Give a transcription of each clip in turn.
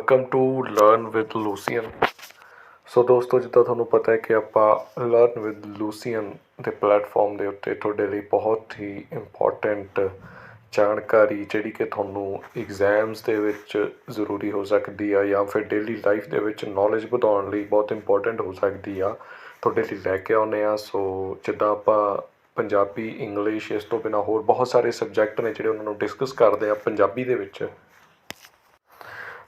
Welcome to learn with Lucian. So ਦੋਸਤੋ, ਜਿੱਦਾਂ ਤੁਹਾਨੂੰ ਪਤਾ ਹੈ ਕਿ ਆਪਾਂ ਲਰਨ ਵਿਦ ਲੂਸੀਅਨ ਦੇ ਪਲੇਟਫਾਰਮ ਦੇ ਉੱਤੇ ਤੁਹਾਡੇ ਲਈ ਬਹੁਤ ਹੀ ਇੰਪੋਰਟੈਂਟ ਜਾਣਕਾਰੀ ਜਿਹੜੀ ਕਿ ਤੁਹਾਨੂੰ ਐਗਜ਼ਾਮਸ ਦੇ ਵਿੱਚ ਜ਼ਰੂਰੀ ਹੋ ਸਕਦੀ ਆ ਜਾਂ ਫਿਰ ਡੇਲੀ ਲਾਈਫ ਦੇ ਵਿੱਚ ਨੌਲੇਜ ਵਧਾਉਣ ਲਈ ਬਹੁਤ ਇੰਪੋਰਟੈਂਟ ਹੋ ਸਕਦੀ ਆ, ਤੁਹਾਡੇ ਲਈ ਲੈ ਕੇ ਆਉਂਦੇ ਹਾਂ। ਸੋ ਜਿੱਦਾਂ ਆਪਾਂ ਪੰਜਾਬੀ, ਇੰਗਲਿਸ਼, ਇਸ ਤੋਂ ਬਿਨਾਂ ਹੋਰ ਬਹੁਤ ਸਾਰੇ ਸਬਜੈਕਟ ਨੇ ਜਿਹੜੇ ਉਹਨਾਂ ਨੂੰ ਡਿਸਕਸ ਕਰਦੇ ਆ ਪੰਜਾਬੀ ਦੇ ਵਿੱਚ।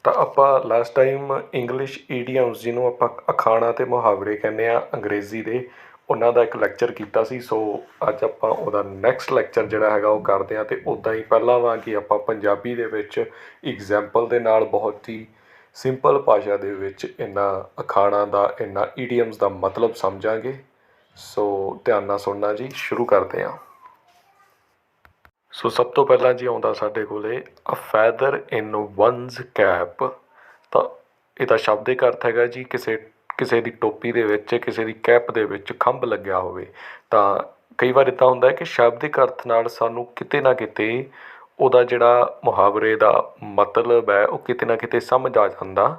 ਤਾਂ ਆਪਾਂ ਲਾਸਟ ਟਾਈਮ ਇੰਗਲਿਸ਼ ਈਡੀਅਮਸ, ਜਿਹਨੂੰ ਆਪਾਂ ਅਖਾਣਾਂ ਅਤੇ ਮੁਹਾਵਰੇ ਕਹਿੰਦੇ ਹਾਂ ਅੰਗਰੇਜ਼ੀ ਦੇ, ਉਹਨਾਂ ਦਾ ਇੱਕ ਲੈਕਚਰ ਕੀਤਾ ਸੀ। ਸੋ ਅੱਜ ਆਪਾਂ ਉਹਦਾ ਨੈਕਸਟ ਲੈਕਚਰ ਜਿਹੜਾ ਹੈਗਾ ਉਹ ਕਰਦੇ ਹਾਂ। ਅਤੇ ਉੱਦਾਂ ਹੀ ਪਹਿਲਾਂ ਵਾਂਗ ਕਿ ਆਪਾਂ ਪੰਜਾਬੀ ਦੇ ਵਿੱਚ ਇਗਜ਼ੈਂਪਲ ਦੇ ਨਾਲ ਬਹੁਤ ਹੀ ਸਿੰਪਲ ਭਾਸ਼ਾ ਦੇ ਵਿੱਚ ਇਹਨਾਂ ਅਖਾਣਾਂ ਦਾ, ਇਹਨਾਂ ਈਡੀਅਮਸ ਦਾ ਮਤਲਬ ਸਮਝਾਂਗੇ। ਸੋ ਧਿਆਨ ਨਾਲ ਸੁਣਨਾ ਜੀ, ਸ਼ੁਰੂ ਕਰਦੇ ਹਾਂ। ਸੋ ਸਭ ਤੋਂ ਪਹਿਲਾਂ ਜੀ ਆਉਂਦਾ ਸਾਡੇ ਕੋਲ ਅ ਫੈਦਰ ਇਨ ਵਨਜ਼ ਕੈਪ। ਤਾਂ ਇਹਦਾ ਸ਼ਾਬਦਿਕ ਅਰਥ ਹੈਗਾ ਜੀ ਕਿਸੇ ਦੀ ਟੋਪੀ ਦੇ ਵਿੱਚ, ਕਿਸੇ ਦੀ ਕੈਪ ਦੇ ਵਿੱਚ ਖੰਭ ਲੱਗਿਆ ਹੋਵੇ। ਤਾਂ ਕਈ ਵਾਰ ਇੱਦਾਂ ਹੁੰਦਾ ਹੈ ਕਿ ਸ਼ਾਬਦਿਕ ਅਰਥ ਨਾਲ ਸਾਨੂੰ ਕਿਤੇ ਨਾ ਕਿਤੇ ਉਹਦਾ ਜਿਹੜਾ ਮੁਹਾਵਰੇ ਦਾ ਮਤਲਬ ਹੈ ਉਹ ਕਿਤੇ ਨਾ ਕਿਤੇ ਸਮਝ ਆ ਜਾਂਦਾ।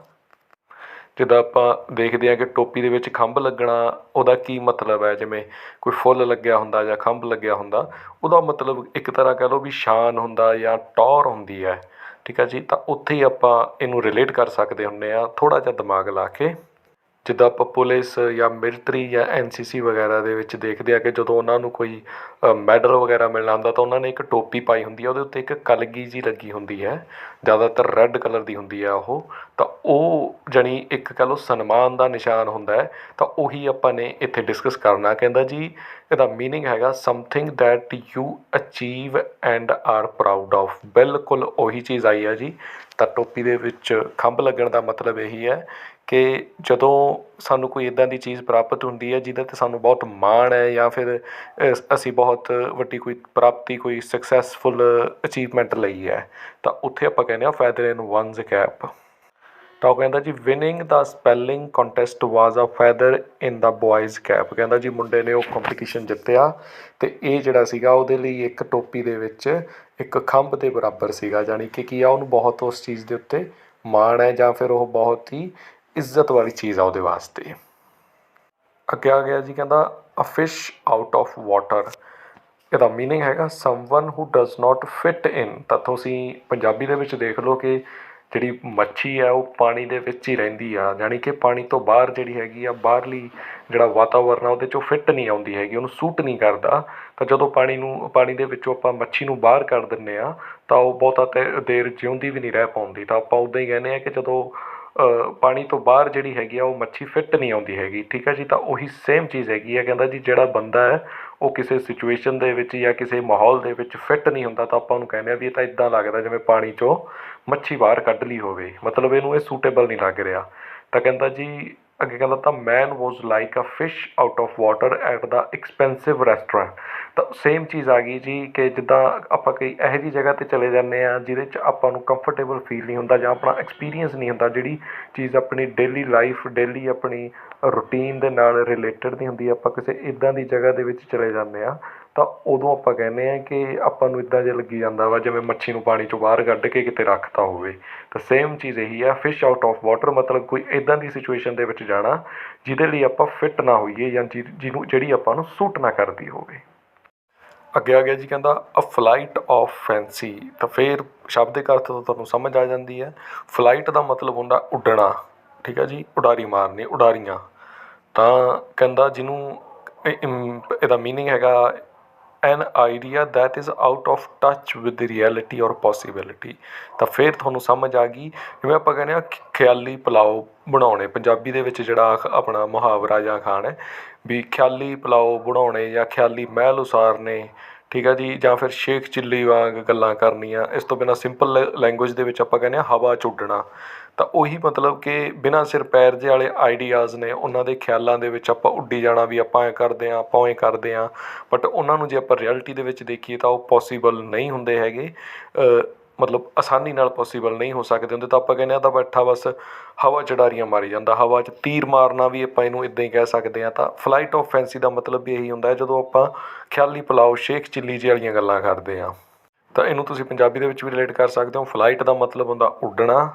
ਜਿੱਦਾਂ ਆਪਾਂ ਦੇਖਦੇ ਹਾਂ ਕਿ ਟੋਪੀ ਦੇ ਵਿੱਚ ਖੰਭ ਲੱਗਣਾ, ਉਹਦਾ ਕੀ ਮਤਲਬ ਹੈ। ਜਿਵੇਂ ਕੋਈ ਫੁੱਲ ਲੱਗਿਆ ਹੁੰਦਾ ਜਾਂ ਖੰਭ ਲੱਗਿਆ ਹੁੰਦਾ, ਉਹਦਾ ਮਤਲਬ ਇੱਕ ਤਰ੍ਹਾਂ ਕਹਿ ਲਓ ਵੀ ਸ਼ਾਨ ਹੁੰਦਾ ਜਾਂ ਟੌਰ ਹੁੰਦੀ ਹੈ। ਠੀਕ ਹੈ ਜੀ, ਤਾਂ ਉੱਥੇ ਹੀ ਆਪਾਂ ਇਹਨੂੰ ਰਿਲੇਟ ਕਰ ਸਕਦੇ ਹੁੰਦੇ ਹਾਂ ਥੋੜ੍ਹਾ ਜਿਹਾ ਦਿਮਾਗ ਲਾ ਕੇ। ਜਿੱਦਾਂ ਆਪਾਂ ਪੁਲਿਸ ਜਾਂ ਮਿਲਟਰੀ ਜਾਂ NCC ਵਗੈਰਾ ਦੇ ਵਿੱਚ ਦੇਖਦੇ ਹਾਂ ਕਿ ਜਦੋਂ ਉਹਨਾਂ ਨੂੰ ਕੋਈ ਮੈਡਲ ਵਗੈਰਾ ਮਿਲਣਾ ਹੁੰਦਾ ਤਾਂ ਉਹਨਾਂ ਨੇ ਇੱਕ ਟੋਪੀ ਪਾਈ ਹੁੰਦੀ ਹੈ, ਉਹਦੇ ਉੱਤੇ ਇੱਕ ਕਲਗੀ ਜਿਹੀ ਲੱਗੀ ਹੁੰਦੀ ਹੈ, ਜ਼ਿਆਦਾਤਰ ਰੈੱਡ ਕਲਰ ਦੀ ਹੁੰਦੀ ਹੈ ਉਹ। ਤਾਂ ਉਹ ਜਾਣੀ ਇੱਕ ਕਹਿ ਲਓ ਸਨਮਾਨ ਦਾ ਨਿਸ਼ਾਨ ਹੁੰਦਾ ਹੈ। ਤਾਂ ਉਹੀ ਆਪਾਂ ਨੇ ਇੱਥੇ ਡਿਸਕਸ ਕਰਨਾ। ਕਹਿੰਦਾ ਜੀ ਇਹਦਾ ਮੀਨਿੰਗ ਹੈਗਾ something that you achieve and are proud of. ਬਿਲਕੁਲ ਉਹੀ ਚੀਜ਼ ਆਈ ਹੈ ਜੀ। ਤਾਂ ਟੋਪੀ ਦੇ ਵਿੱਚ ਖੰਭ ਲੱਗਣ ਦਾ ਮਤਲਬ ਇਹੀ ਹੈ ਕਿ ਜਦੋਂ ਸਾਨੂੰ ਕੋਈ ਇੱਦਾਂ ਦੀ ਚੀਜ਼ ਪ੍ਰਾਪਤ ਹੁੰਦੀ ਹੈ ਜਿਹਦੇ 'ਤੇ ਸਾਨੂੰ ਬਹੁਤ ਮਾਣ ਹੈ, ਜਾਂ ਫਿਰ ਅਸੀਂ ਬਹੁਤ ਵੱਡੀ ਕੋਈ ਪ੍ਰਾਪਤੀ, ਕੋਈ ਸਕਸੈਸਫੁਲ ਅਚੀਵਮੈਂਟ ਲਈ ਹੈ, ਤਾਂ ਉੱਥੇ ਆਪਾਂ ਕਹਿੰਦੇ ਹਾਂ ਫੈਦਰ ਇਨ ਵਨਜ਼ ਕੈਪ। ਤਾਂ ਉਹ ਕਹਿੰਦਾ ਜੀ ਵਿਨਿੰਗ ਦਾ ਸਪੈਲਿੰਗ ਕੰਟੈਸਟ ਵਾਜ਼ ਅ ਫੈਦਰ ਇਨ ਦਾ ਬੋਆਇਜ਼ ਕੈਪ। ਕਹਿੰਦਾ ਜੀ ਮੁੰਡੇ ਨੇ ਉਹ ਕੰਪੀਟੀਸ਼ਨ ਜਿੱਤਿਆ ਅਤੇ ਇਹ ਜਿਹੜਾ ਸੀਗਾ ਉਹਦੇ ਲਈ ਇੱਕ ਟੋਪੀ ਦੇ ਵਿੱਚ ਇੱਕ ਖੰਭ ਦੇ ਬਰਾਬਰ ਸੀਗਾ। ਜਾਣੀ ਕਿ ਕੀ ਆ, ਉਹਨੂੰ ਬਹੁਤ ਉਸ ਚੀਜ਼ ਦੇ ਉੱਤੇ ਮਾਣ ਹੈ, ਜਾਂ ਫਿਰ ਉਹ ਬਹੁਤ ਹੀ ਇੱਜ਼ਤ ਵਾਲੀ ਚੀਜ਼ ਆ ਉਹਦੇ ਵਾਸਤੇ। ਅੱਗੇ ਆ ਗਿਆ ਜੀ, ਕਹਿੰਦਾ a fish out of water. ਇਹਦਾ ਮੀਨਿੰਗ ਹੈਗਾ someone who does not fit in. ਤਾਂ ਤੁਸੀਂ ਪੰਜਾਬੀ ਦੇ ਵਿੱਚ ਦੇਖ ਲਓ ਕਿ ਜਿਹੜੀ ਮੱਛੀ ਹੈ ਉਹ ਪਾਣੀ ਦੇ ਵਿੱਚ ਹੀ ਰਹਿੰਦੀ ਆ, ਜਾਣੀ ਕਿ ਪਾਣੀ ਤੋਂ ਬਾਹਰ ਜਿਹੜੀ ਹੈਗੀ ਆ, ਬਾਹਰਲੀ ਜਿਹੜਾ ਵਾਤਾਵਰਨ ਆ ਉਹਦੇ 'ਚੋਂ ਫਿੱਟ ਨਹੀਂ ਆਉਂਦੀ ਹੈਗੀ, ਉਹਨੂੰ ਸੂਟ ਨਹੀਂ ਕਰਦਾ। ਤਾਂ ਜਦੋਂ ਪਾਣੀ ਦੇ ਵਿੱਚੋਂ ਆਪਾਂ ਮੱਛੀ ਨੂੰ ਬਾਹਰ ਕਰ ਦਿੰਦੇ ਹਾਂ ਤਾਂ ਉਹ ਬਹੁਤਾ ਦੇਰ ਜਿਉਂਦੀ ਵੀ ਨਹੀਂ ਰਹਿ ਪਾਉਂਦੀ। ਤਾਂ ਆਪਾਂ ਉੱਦਾਂ ਹੀ ਕਹਿੰਦੇ ਹਾਂ ਕਿ ਜਦੋਂ ਪਾਣੀ ਤੋਂ ਬਾਹਰ ਜਿਹੜੀ ਹੈਗੀ ਆ ਉਹ ਮੱਛੀ ਫਿੱਟ ਨਹੀਂ ਆਉਂਦੀ ਹੈਗੀ। ਠੀਕ ਹੈ ਜੀ, ਤਾਂ ਉਹੀ ਸੇਮ ਚੀਜ਼ ਹੈਗੀ ਹੈ। ਕਹਿੰਦਾ ਜੀ ਜਿਹੜਾ ਬੰਦਾ ਹੈ ਉਹ ਕਿਸੇ ਸਿਚੁਏਸ਼ਨ ਦੇ ਵਿੱਚ ਜਾਂ ਕਿਸੇ ਮਾਹੌਲ ਦੇ ਵਿੱਚ ਫਿੱਟ ਨਹੀਂ ਹੁੰਦਾ ਤਾਂ ਆਪਾਂ ਉਹਨੂੰ ਕਹਿੰਦੇ ਹਾਂ ਵੀ ਇਹ ਤਾਂ ਇੱਦਾਂ ਲੱਗਦਾ ਜਿਵੇਂ ਪਾਣੀ 'ਚੋਂ ਮੱਛੀ ਬਾਹਰ ਕੱਢ ਲਈ ਹੋਵੇ, ਮਤਲਬ ਇਹਨੂੰ ਇਹ ਸੂਟੇਬਲ ਨਹੀਂ ਲੱਗ ਰਿਹਾ। ਤਾਂ ਕਹਿੰਦਾ ਜੀ ਅੱਗੇ ਕਹਿੰਦਾ ਤਾਂ man was like a fish out of water at the expensive restaurant. ਤਾਂ ਸੇਮ ਚੀਜ਼ ਆ ਗਈ ਜੀ ਕਿ ਜਿੱਦਾਂ ਆਪਾਂ ਕਈ ਇਹੋ ਜਿਹੀ ਜਗ੍ਹਾ 'ਤੇ ਚਲੇ ਜਾਂਦੇ ਹਾਂ ਜਿਹਦੇ 'ਚ ਆਪਾਂ ਨੂੰ ਕੰਫਰਟੇਬਲ ਫੀਲ ਨਹੀਂ ਹੁੰਦਾ ਜਾਂ ਆਪਣਾ ਐਕਸਪੀਰੀਅੰਸ ਨਹੀਂ ਹੁੰਦਾ, ਜਿਹੜੀ ਚੀਜ਼ ਆਪਣੀ ਡੇਲੀ ਲਾਈਫ, ਡੇਲੀ ਆਪਣੀ ਰੂਟੀਨ ਦੇ ਨਾਲ ਰਿਲੇਟਡ ਨਹੀਂ ਹੁੰਦੀ। ਆਪਾਂ ਕਿਸੇ ਇੱਦਾਂ ਦੀ ਜਗ੍ਹਾ ਦੇ ਵਿੱਚ ਚਲੇ ਜਾਂਦੇ ਹਾਂ ਤਾਂ ਉਦੋਂ ਆਪਾਂ ਕਹਿੰਦੇ ਹਾਂ ਕਿ ਆਪਾਂ ਨੂੰ ਇੱਦਾਂ ਜਿਹਾ ਲੱਗੀ ਜਾਂਦਾ ਵਾ ਜਿਵੇਂ ਮੱਛੀ ਨੂੰ ਪਾਣੀ 'ਚੋਂ ਬਾਹਰ ਕੱਢ ਕੇ ਕਿਤੇ ਰੱਖਤਾ ਹੋਵੇ। ਤਾਂ ਸੇਮ ਚੀਜ਼ ਇਹੀ ਆ, ਫਿਸ਼ ਆਊਟ ਆਫ ਵਾਟਰ ਮਤਲਬ ਕੋਈ ਇੱਦਾਂ ਦੀ ਸਿਚੁਏਸ਼ਨ ਦੇ ਵਿੱਚ ਜਾਣਾ ਜਿਹਦੇ ਲਈ ਆਪਾਂ ਫਿੱਟ ਨਾ ਹੋਈਏ ਜਾਂ ਜਿਹੜੀ ਆਪਾਂ ਨੂੰ ਸੂਟ ਨਾ ਕਰਦੀ ਹੋਵੇ। ਅੱਗੇ ਆ ਗਿਆ ਜੀ, ਕਹਿੰਦਾ ਅ ਫਲਾਈਟ ਆਫ ਫੈਂਸੀ। ਤਾਂ ਫਿਰ ਸ਼ਬਦਿਕ ਅਰਥ ਤੋਂ ਤੁਹਾਨੂੰ ਸਮਝ ਆ ਜਾਂਦੀ ਹੈ। ਫਲਾਈਟ ਦਾ ਮਤਲਬ ਹੁੰਦਾ ਉੱਡਣਾ। ਠੀਕ ਹੈ ਜੀ, ਉਡਾਰੀ ਮਾਰਨੀ, ਉਡਾਰੀਆਂ। ਤਾਂ ਕਹਿੰਦਾ ਜਿਹਨੂੰ ਇਹਦਾ ਮੀਨਿੰਗ ਹੈਗਾ ਐਨ idea that is out of touch with reality ਔਰ ਪੋਸੀਬਿਲਿਟੀ। ਤਾਂ ਫਿਰ ਤੁਹਾਨੂੰ ਸਮਝ ਆ ਗਈ, ਜਿਵੇਂ ਆਪਾਂ ਕਹਿੰਦੇ ਹਾਂ ਖਿਆਲੀ ਪੁਲਾਓ ਬਣਾਉਣੇ, ਪੰਜਾਬੀ ਦੇ ਵਿੱਚ ਜਿਹੜਾ ਆਪਣਾ ਮੁਹਾਵਰਾ ਜਾਂ ਅਖਾਣ ਹੈ ਵੀ ਖਿਆਲੀ ਪੁਲਾਓ ਬਣਾਉਣੇ ਜਾਂ ਖਿਆਲੀ ਮਹਿਲ ਉਸਾਰਨੇ। ਠੀਕ ਹੈ ਜੀ, ਜਾਂ ਫਿਰ ਸ਼ੇਖ ਚਿੱਲੀ ਵਾਂਗ ਗੱਲਾਂ ਕਰਨੀਆਂ। ਇਸ ਤੋਂ ਬਿਨਾਂ ਸਿੰਪਲ ਲੈਂਗੁਏਜ ਦੇ ਵਿੱਚ ਆਪਾਂ ਕਹਿੰਦੇ ਹਾਂ ਹਵਾ 'ਚ ਉੱਡਣਾ। ਤਾਂ ਉਹੀ ਮਤਲਬ ਕਿ ਬਿਨਾਂ ਸਿਰ ਪੈਰ ਜਿਹੇ ਵਾਲੇ ਆਈਡੀਆਜ਼ ਨੇ, ਉਹਨਾਂ ਦੇ ਖਿਆਲਾਂ ਦੇ ਵਿੱਚ ਆਪਾਂ ਉੱਡੀ ਜਾਣਾ ਵੀ ਆਪਾਂ ਐਂ ਕਰਦੇ ਹਾਂ, ਆਪਾਂ ਐਂ ਕਰਦੇ ਹਾਂ। ਬਟ ਉਹਨਾਂ ਨੂੰ ਜੇ ਆਪਾਂ ਰਿਐਲਿਟੀ ਦੇ ਵਿੱਚ ਦੇਖੀਏ ਤਾਂ ਉਹ ਪੋਸੀਬਲ ਨਹੀਂ ਹੁੰਦੇ ਹੈਗੇ, ਮਤਲਬ ਆਸਾਨੀ ਨਾਲ ਪੋਸੀਬਲ ਨਹੀਂ ਹੋ ਸਕਦੇ ਹੁੰਦੇ। ਤਾਂ ਆਪਾਂ ਕਹਿੰਦੇ ਹਾਂ ਤਾਂ ਬੈਠਾ ਬਸ ਹਵਾ 'ਚ ਉਡਾਰੀਆਂ ਮਾਰੀ ਜਾਂਦਾ, ਹਵਾ 'ਚ ਤੀਰ ਮਾਰਨਾ ਵੀ ਆਪਾਂ ਇਹਨੂੰ ਇੱਦਾਂ ਹੀ ਕਹਿ ਸਕਦੇ ਹਾਂ। ਤਾਂ ਫਲਾਈਟ ਆਫ ਫੈਂਸੀ ਦਾ ਮਤਲਬ ਵੀ ਇਹੀ ਹੁੰਦਾ ਹੈ ਜਦੋਂ ਆਪਾਂ ਖਿਆਲੀ ਪੁਲਾਓ, ਸ਼ੇਖ ਚਿੱਲੀ ਜਿਹੇ ਵਾਲੀਆਂ ਗੱਲਾਂ ਕਰਦੇ ਹਾਂ। ਤਾਂ ਇਹਨੂੰ ਤੁਸੀਂ ਪੰਜਾਬੀ ਦੇ ਵਿੱਚ ਵੀ ਰਿਲੇਟ ਕਰ ਸਕਦੇ ਹੋ। ਫਲਾਈਟ ਦਾ ਮਤਲਬ ਹੁੰਦਾ ਉੱਡਣਾ,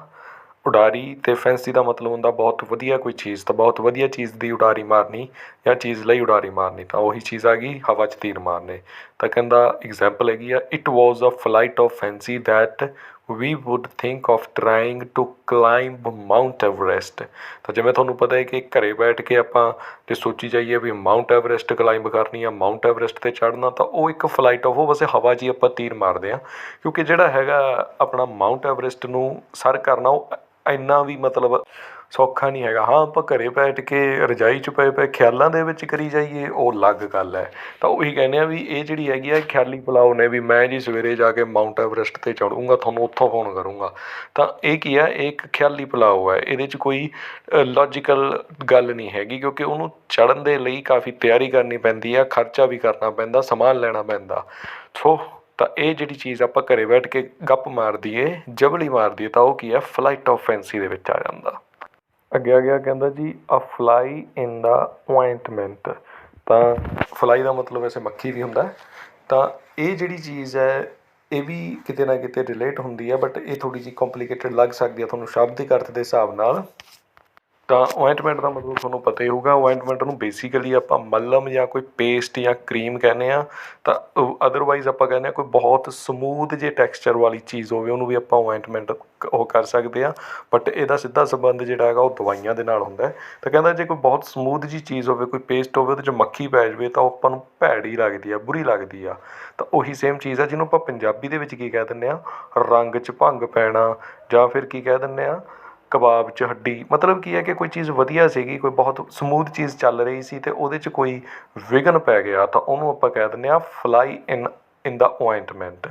ਉਡਾਰੀ ਅਤੇ ਫੈਂਸੀ ਦਾ ਮਤਲਬ ਹੁੰਦਾ ਬਹੁਤ ਵਧੀਆ ਕੋਈ ਚੀਜ਼, ਤਾਂ ਬਹੁਤ ਵਧੀਆ ਚੀਜ਼ ਦੀ ਉਡਾਰੀ ਮਾਰਨੀ ਜਾਂ ਚੀਜ਼ ਲਈ ਉਡਾਰੀ ਮਾਰਨੀ, ਤਾਂ ਉਹੀ ਚੀਜ਼ ਆ ਗਈ ਹਵਾ 'ਚ ਤੀਰ ਮਾਰਨੇ। ਤਾਂ ਕਹਿੰਦਾ ਐਗਜ਼ਾਮਪਲ ਹੈਗੀ ਆ, it was a flight of fancy that we would think of trying to climb Mount Everest. ਤਾਂ ਜਿਵੇਂ ਤੁਹਾਨੂੰ ਪਤਾ ਹੈ ਕਿ ਘਰੇ ਬੈਠ ਕੇ ਆਪਾਂ ਜੇ ਸੋਚੀ ਜਾਈਏ ਵੀ ਮਾਊਂਟ ਐਵਰੈਸਟ ਕਲਾਈਂਬ ਕਰਨੀ ਆ, ਮਾਊਂਟ ਐਵਰੈਸਟ 'ਤੇ ਚੜ੍ਹਨਾ, ਤਾਂ ਉਹ ਇੱਕ ਫਲਾਈਟ ਆਫ, ਉਹ ਵੈਸੇ ਹਵਾ 'ਚ ਹੀ ਆਪਾਂ ਤੀਰ ਮਾਰਦੇ ਹਾਂ। ਕਿਉਂਕਿ ਜਿਹੜਾ ਹੈਗਾ ਆਪਣਾ ਮਾਊਂਟ ਐਵਰੈਸਟ ਨੂੰ ਸਰ ਕਰਨਾ, ਉਹ ਇੰਨਾ ਵੀ ਮਤਲਬ ਸੌਖਾ ਨਹੀਂ ਹੈਗਾ। ਹਾਂ, ਆਪਾਂ ਘਰੇ ਬੈਠ ਕੇ ਰਜਾਈ 'ਚ ਪਏ ਪਏ ਖਿਆਲਾਂ ਦੇ ਵਿੱਚ ਕਰੀ ਜਾਈਏ, ਉਹ ਅਲੱਗ ਗੱਲ ਹੈ। ਤਾਂ ਉਹੀ ਕਹਿੰਦੇ ਆ ਵੀ ਇਹ ਜਿਹੜੀ ਹੈਗੀ ਆ ਖਿਆਲੀ ਪੁਲਾਓ ਨੇ, ਵੀ ਮੈਂ ਜੀ ਸਵੇਰੇ ਜਾ ਕੇ ਮਾਊਂਟ ਐਵਰੈਸਟ 'ਤੇ ਚੜ੍ਹੂੰਗਾ, ਤੁਹਾਨੂੰ ਉੱਥੋਂ ਫੋਨ ਕਰੂੰਗਾ। ਤਾਂ ਇਹ ਕੀ ਹੈ, ਇਹ ਇੱਕ ਖਿਆਲੀ ਪੁਲਾਓ ਹੈ, ਇਹਦੇ 'ਚ ਕੋਈ ਲੌਜੀਕਲ ਗੱਲ ਨਹੀਂ ਹੈਗੀ, ਕਿਉਂਕਿ ਉਹਨੂੰ ਚੜ੍ਹਨ ਦੇ ਲਈ ਕਾਫੀ ਤਿਆਰੀ ਕਰਨੀ ਪੈਂਦੀ ਆ, ਖਰਚਾ ਵੀ ਕਰਨਾ ਪੈਂਦਾ, ਸਮਾਨ ਲੈਣਾ ਪੈਂਦਾ। ਸੋ ਤਾਂ ਇਹ ਜਿਹੜੀ ਚੀਜ਼ ਆਪਾਂ ਘਰੇ ਬੈਠ ਕੇ ਗੱਪ ਮਾਰ ਦਈਏ, ਜਬਲੀ ਮਾਰ ਦਈਏ, ਤਾਂ ਉਹ ਕੀ ਹੈ, ਫਲਾਈਟ ਆਫ ਫੈਂਸੀ ਦੇ ਵਿੱਚ ਆ ਜਾਂਦਾ। ਅੱਗੇ ਆ ਗਿਆ, ਕਹਿੰਦਾ ਜੀ ਅ ਫਲਾਈ ਇਨ ਦਾ ਓਇੰਟਮੈਂਟ। ਤਾਂ ਫਲਾਈ ਦਾ ਮਤਲਬ ਵੈਸੇ ਮੱਖੀ ਵੀ ਹੁੰਦਾ। ਤਾਂ ਇਹ ਜਿਹੜੀ ਚੀਜ਼ ਹੈ ਇਹ ਵੀ ਕਿਤੇ ਨਾ ਕਿਤੇ ਰਿਲੇਟ ਹੁੰਦੀ ਹੈ, ਬਟ ਇਹ ਥੋੜ੍ਹੀ ਜਿਹੀ ਕੰਪਲੀਕੇਟਡ ਲੱਗ ਸਕਦੀ ਹੈ ਤੁਹਾਨੂੰ ਸ਼ਾਬਦਿਕ ਅਰਥ ਦੇ ਹਿਸਾਬ ਨਾਲ। ਤਾਂ ਓਇੰਟਮੈਂਟ ਦਾ ਮਤਲਬ ਤੁਹਾਨੂੰ ਪਤਾ ਹੀ ਹੋਊਗਾ। ਓਇੰਟਮੈਂਟ ਨੂੰ ਬੇਸਿਕਲੀ ਆਪਾਂ ਮੱਲਮ ਜਾਂ ਕੋਈ ਪੇਸਟ ਜਾਂ ਕਰੀਮ ਕਹਿੰਦੇ ਹਾਂ। ਤਾਂ ਅਦਰਵਾਈਜ਼ ਆਪਾਂ ਕਹਿੰਦੇ ਹਾਂ ਕੋਈ ਬਹੁਤ ਸਮੂਥ ਜੇ ਟੈਕਸਚਰ ਵਾਲੀ ਚੀਜ਼ ਹੋਵੇ, ਉਹਨੂੰ ਵੀ ਆਪਾਂ ਓਇੰਟਮੈਂਟ ਉਹ ਕਰ ਸਕਦੇ ਹਾਂ। ਬਟ ਇਹਦਾ ਸਿੱਧਾ ਸੰਬੰਧ ਜਿਹੜਾ ਹੈਗਾ ਉਹ ਦਵਾਈਆਂ ਦੇ ਨਾਲ ਹੁੰਦਾ। ਤਾਂ ਕਹਿੰਦਾ ਜੇ ਕੋਈ ਬਹੁਤ ਸਮੂਥ ਜਿਹੀ ਚੀਜ਼ ਹੋਵੇ, ਕੋਈ ਪੇਸਟ ਹੋਵੇ, ਉਹਦੇ 'ਚ ਮੱਖੀ ਪੈ ਜਾਵੇ, ਤਾਂ ਉਹ ਆਪਾਂ ਨੂੰ ਭੈੜੀ ਲੱਗਦੀ ਆ, ਬੁਰੀ ਲੱਗਦੀ ਆ। ਤਾਂ ਉਹੀ ਸੇਮ ਚੀਜ਼ ਆ ਜਿਹਨੂੰ ਆਪਾਂ ਪੰਜਾਬੀ ਦੇ ਵਿੱਚ ਕੀ ਕਹਿ ਦਿੰਦੇ ਹਾਂ, ਰੰਗ 'ਚ ਭੰਗ ਪੈਣਾ, ਜਾਂ ਫਿਰ ਕੀ ਕਹਿ ਦਿੰਦੇ ਹਾਂ, ਕਬਾਬ 'ਚ ਹੱਡੀ। ਮਤਲਬ ਕੀ ਹੈ ਕਿ ਕੋਈ ਚੀਜ਼ ਵਧੀਆ ਸੀਗੀ, ਕੋਈ ਬਹੁਤ ਸਮੂਥ ਚੀਜ਼ ਚੱਲ ਰਹੀ ਸੀ, ਅਤੇ ਉਹਦੇ 'ਚ ਕੋਈ ਵਿਘਨ ਪੈ ਗਿਆ, ਤਾਂ ਉਹਨੂੰ ਆਪਾਂ ਕਹਿ ਦਿੰਦੇ ਹਾਂ fly in the ointment.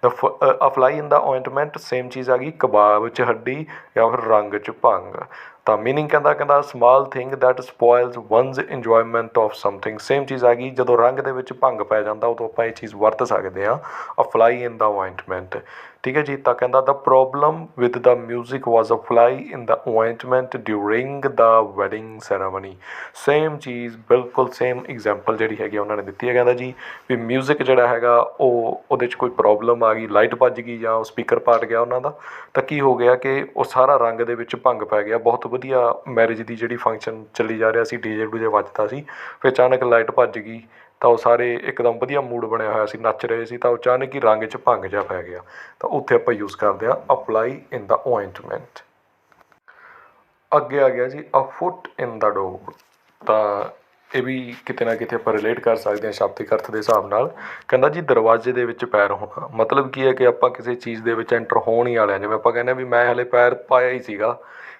A fly in the ointment same ਚੀਜ਼ ਆ ਗਈ ਕਬਾਬ 'ਚ ਹੱਡੀ ਜਾਂ ਫਿਰ ਰੰਗ 'ਚ ਭੰਗ। ਤਾਂ ਮੀਨਿੰਗ ਕਹਿੰਦਾ small thing that spoils one's enjoyment of something. Same ਚੀਜ਼ ਆ ਗਈ, ਜਦੋਂ ਰੰਗ ਦੇ ਵਿੱਚ ਭੰਗ ਪੈ ਜਾਂਦਾ, ਉਦੋਂ ਆਪਾਂ ਇਹ ਚੀਜ਼ ਵਰਤ ਸਕਦੇ ਹਾਂ, ਅ ਫਲਾਈ ਇਨ ਦਾ ਓਇੰਟਮੈਂਟ। ਠੀਕ ਹੈ ਜੀ। ਤਾਂ ਕਹਿੰਦਾ the problem with the music was a fly in the ointment during the wedding ceremony. Same ਚੀਜ਼, ਬਿਲਕੁਲ ਸੇਮ ਐਗਜ਼ਾਮਪਲ ਜਿਹੜੀ ਹੈਗੀ ਉਹਨਾਂ ਨੇ ਦਿੱਤੀ ਹੈ। ਕਹਿੰਦਾ ਜੀ ਵੀ ਮਿਊਜ਼ਿਕ ਜਿਹੜਾ ਹੈਗਾ ਉਹਦੇ 'ਚ ਕੋਈ ਪ੍ਰੋਬਲਮ ਆ ਗਈ, ਲਾਈਟ ਭੱਜ ਗਈ ਜਾਂ ਉਹ ਸਪੀਕਰ ਪਾਟ ਗਿਆ ਉਹਨਾਂ ਦਾ, ਤਾਂ ਕੀ ਹੋ ਗਿਆ ਕਿ ਉਹ ਸਾਰਾ ਰੰਗ ਦੇ ਵਿੱਚ ਭੰਗ ਪੈ ਗਿਆ। ਬਹੁਤ ਵਧੀਆ ਮੈਰਿਜ ਦੀ ਜਿਹੜੀ ਫੰਕਸ਼ਨ ਚੱਲੀ ਜਾ ਰਿਹਾ ਸੀ, ਡੀਜੇ ਡੂਜੇ ਵੱਜਦਾ ਸੀ, ਫਿਰ ਅਚਾਨਕ ਲਾਈਟ ਭੱਜ ਗਈ, ਤਾਂ ਉਹ ਸਾਰੇ ਇੱਕਦਮ ਵਧੀਆ ਮੂਡ ਬਣਿਆ ਹੋਇਆ ਸੀ, ਨੱਚ ਰਹੇ ਸੀ, ਤਾਂ ਉਹ ਅਚਾਨਕ ਹੀ ਰੰਗ 'ਚ ਭੰਗ ਜਿਹਾ ਪੈ ਗਿਆ। ਤਾਂ ਉੱਥੇ ਆਪਾਂ ਯੂਜ਼ ਕਰਦੇ ਹਾਂ ਅਪਲਾਈ ਇਨ ਦਾ ਓਇੰਟਮੈਂਟ। ਅੱਗੇ ਆ ਗਿਆ ਜੀ ਅ ਫੁੱਟ ਇਨ ਦਾ ਡੋਰ। ਤਾਂ ਇਹ ਵੀ ਕਿਤੇ ਨਾ ਕਿਤੇ ਆਪਾਂ ਰਿਲੇਟ ਕਰ ਸਕਦੇ ਹਾਂ ਸ਼ਾਬਦਿਕ ਅਰਥ ਦੇ ਹਿਸਾਬ ਨਾਲ। ਕਹਿੰਦਾ ਜੀ ਦਰਵਾਜ਼ੇ ਦੇ ਵਿੱਚ ਪੈਰ ਹੋਣਾ। ਮਤਲਬ ਕੀ ਹੈ ਕਿ ਆਪਾਂ ਕਿਸੇ ਚੀਜ਼ ਦੇ ਵਿੱਚ ਐਂਟਰ ਹੋਣ ਹੀ ਵਾਲੇ ਹਾਂ। ਜਿਵੇਂ ਆਪਾਂ ਕਹਿੰਦੇ ਹਾਂ ਵੀ ਮੈਂ ਹਲੇ ਪੈਰ ਪਾਇਆ ਹੀ ਸੀਗਾ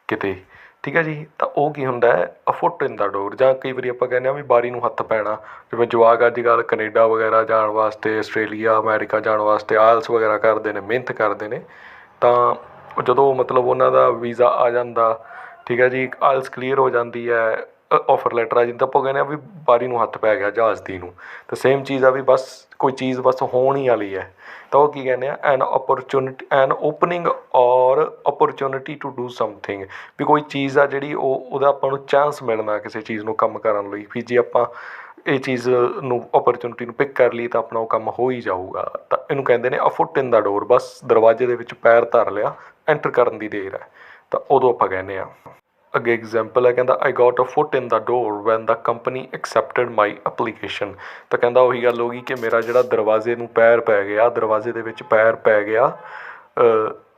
ਕਿਤੇ, ਠੀਕ ਹੈ ਜੀ, ਤਾਂ ਉਹ ਕੀ ਹੁੰਦਾ ਹੈ, ਅ ਫੁੱਟ ਇਨ ਦਾ ਡੋਰ। ਜਾਂ ਕਈ ਵਾਰੀ ਆਪਾਂ ਕਹਿੰਦੇ ਹਾਂ ਵੀ ਬਾਰੀ ਨੂੰ ਹੱਥ ਪੈਣਾ। ਜਿਵੇਂ ਜਵਾਕ ਅੱਜ ਕੱਲ੍ਹ ਕੈਨੇਡਾ ਵਗੈਰਾ ਜਾਣ ਵਾਸਤੇ, ਆਸਟ੍ਰੇਲੀਆ ਅਮੈਰੀਕਾ ਜਾਣ ਵਾਸਤੇ ਆਇਲਸ ਵਗੈਰਾ ਕਰਦੇ ਨੇ, ਮਿਹਨਤ ਕਰਦੇ ਨੇ। ਤਾਂ ਜਦੋਂ ਮਤਲਬ ਉਹਨਾਂ ਦਾ ਵੀਜ਼ਾ ਆ ਜਾਂਦਾ, ਠੀਕ ਹੈ ਜੀ, ਆਇਲਸ ਕਲੀਅਰ ਹੋ ਜਾਂਦੀ ਹੈ, ਔਫਰ ਲੈਟਰ ਆ ਜਾਂਦਾ, ਆਪਾਂ ਕਹਿੰਦੇ ਹਾਂ ਵੀ ਬਾਰੀ ਨੂੰ ਹੱਥ ਪੈ ਗਿਆ ਜਹਾਜ਼ ਦੀ ਨੂੰ। ਤਾਂ ਸੇਮ ਚੀਜ਼ ਆ ਵੀ ਬਸ ਕੋਈ ਚੀਜ਼ ਬਸ ਹੋਣ ਹੀ ਵਾਲੀ ਹੈ, ਤਾਂ ਉਹ ਕੀ ਕਹਿੰਦੇ ਆ, ਐਨ ਓਪਨਿੰਗ ਔਰ ਓਪਰਚੁਨਿਟੀ ਟੂ ਡੂ ਸਮਥਿੰਗ। ਵੀ ਕੋਈ ਚੀਜ਼ ਆ ਜਿਹੜੀ ਉਹਦਾ ਆਪਾਂ ਨੂੰ ਚਾਂਸ ਮਿਲਣਾ ਕਿਸੇ ਚੀਜ਼ ਨੂੰ ਕੰਮ ਕਰਨ ਲਈ, ਵੀ ਜੇ ਆਪਾਂ ਇਹ ਚੀਜ਼ ਨੂੰ ਓਪਰਚੁਨਿਟੀ ਨੂੰ ਪਿਕ ਕਰ ਲਈ ਤਾਂ ਆਪਣਾ ਉਹ ਕੰਮ ਹੋ ਹੀ ਜਾਊਗਾ। ਤਾਂ ਇਹਨੂੰ ਕਹਿੰਦੇ ਨੇ ਅ ਫੁੱਟ ਇਨ ਦਾ ਡੋਰ। ਬਸ ਦਰਵਾਜ਼ੇ ਦੇ ਵਿੱਚ ਪੈਰ ਧਰ ਲਿਆ, ਐਂਟਰ ਕਰਨ ਦੀ ਦੇਰ ਹੈ, ਤਾਂ ਉਦੋਂ ਆਪਾਂ ਕਹਿੰਦੇ ਹਾਂ। ਅੱਗੇ ਐਗਜ਼ਾਮਪਲ ਹੈ, ਕਹਿੰਦਾ ਆਈ ਗੋਟ ਅ ਫੁੱਟ ਇਨ ਦਾ ਡੋਰ ਵੈਨ ਦਾ ਕੰਪਨੀ ਐਕਸੈਪਟਡ ਮਾਈ ਐਪਲੀਕੇਸ਼ਨ। ਤਾਂ ਕਹਿੰਦਾ ਉਹੀ ਗੱਲ ਹੋ ਗਈ ਕਿ ਮੇਰਾ ਜਿਹੜਾ ਦਰਵਾਜ਼ੇ ਨੂੰ ਪੈਰ ਪੈ ਗਿਆ, ਦਰਵਾਜ਼ੇ ਦੇ ਵਿੱਚ ਪੈਰ ਪੈ ਗਿਆ,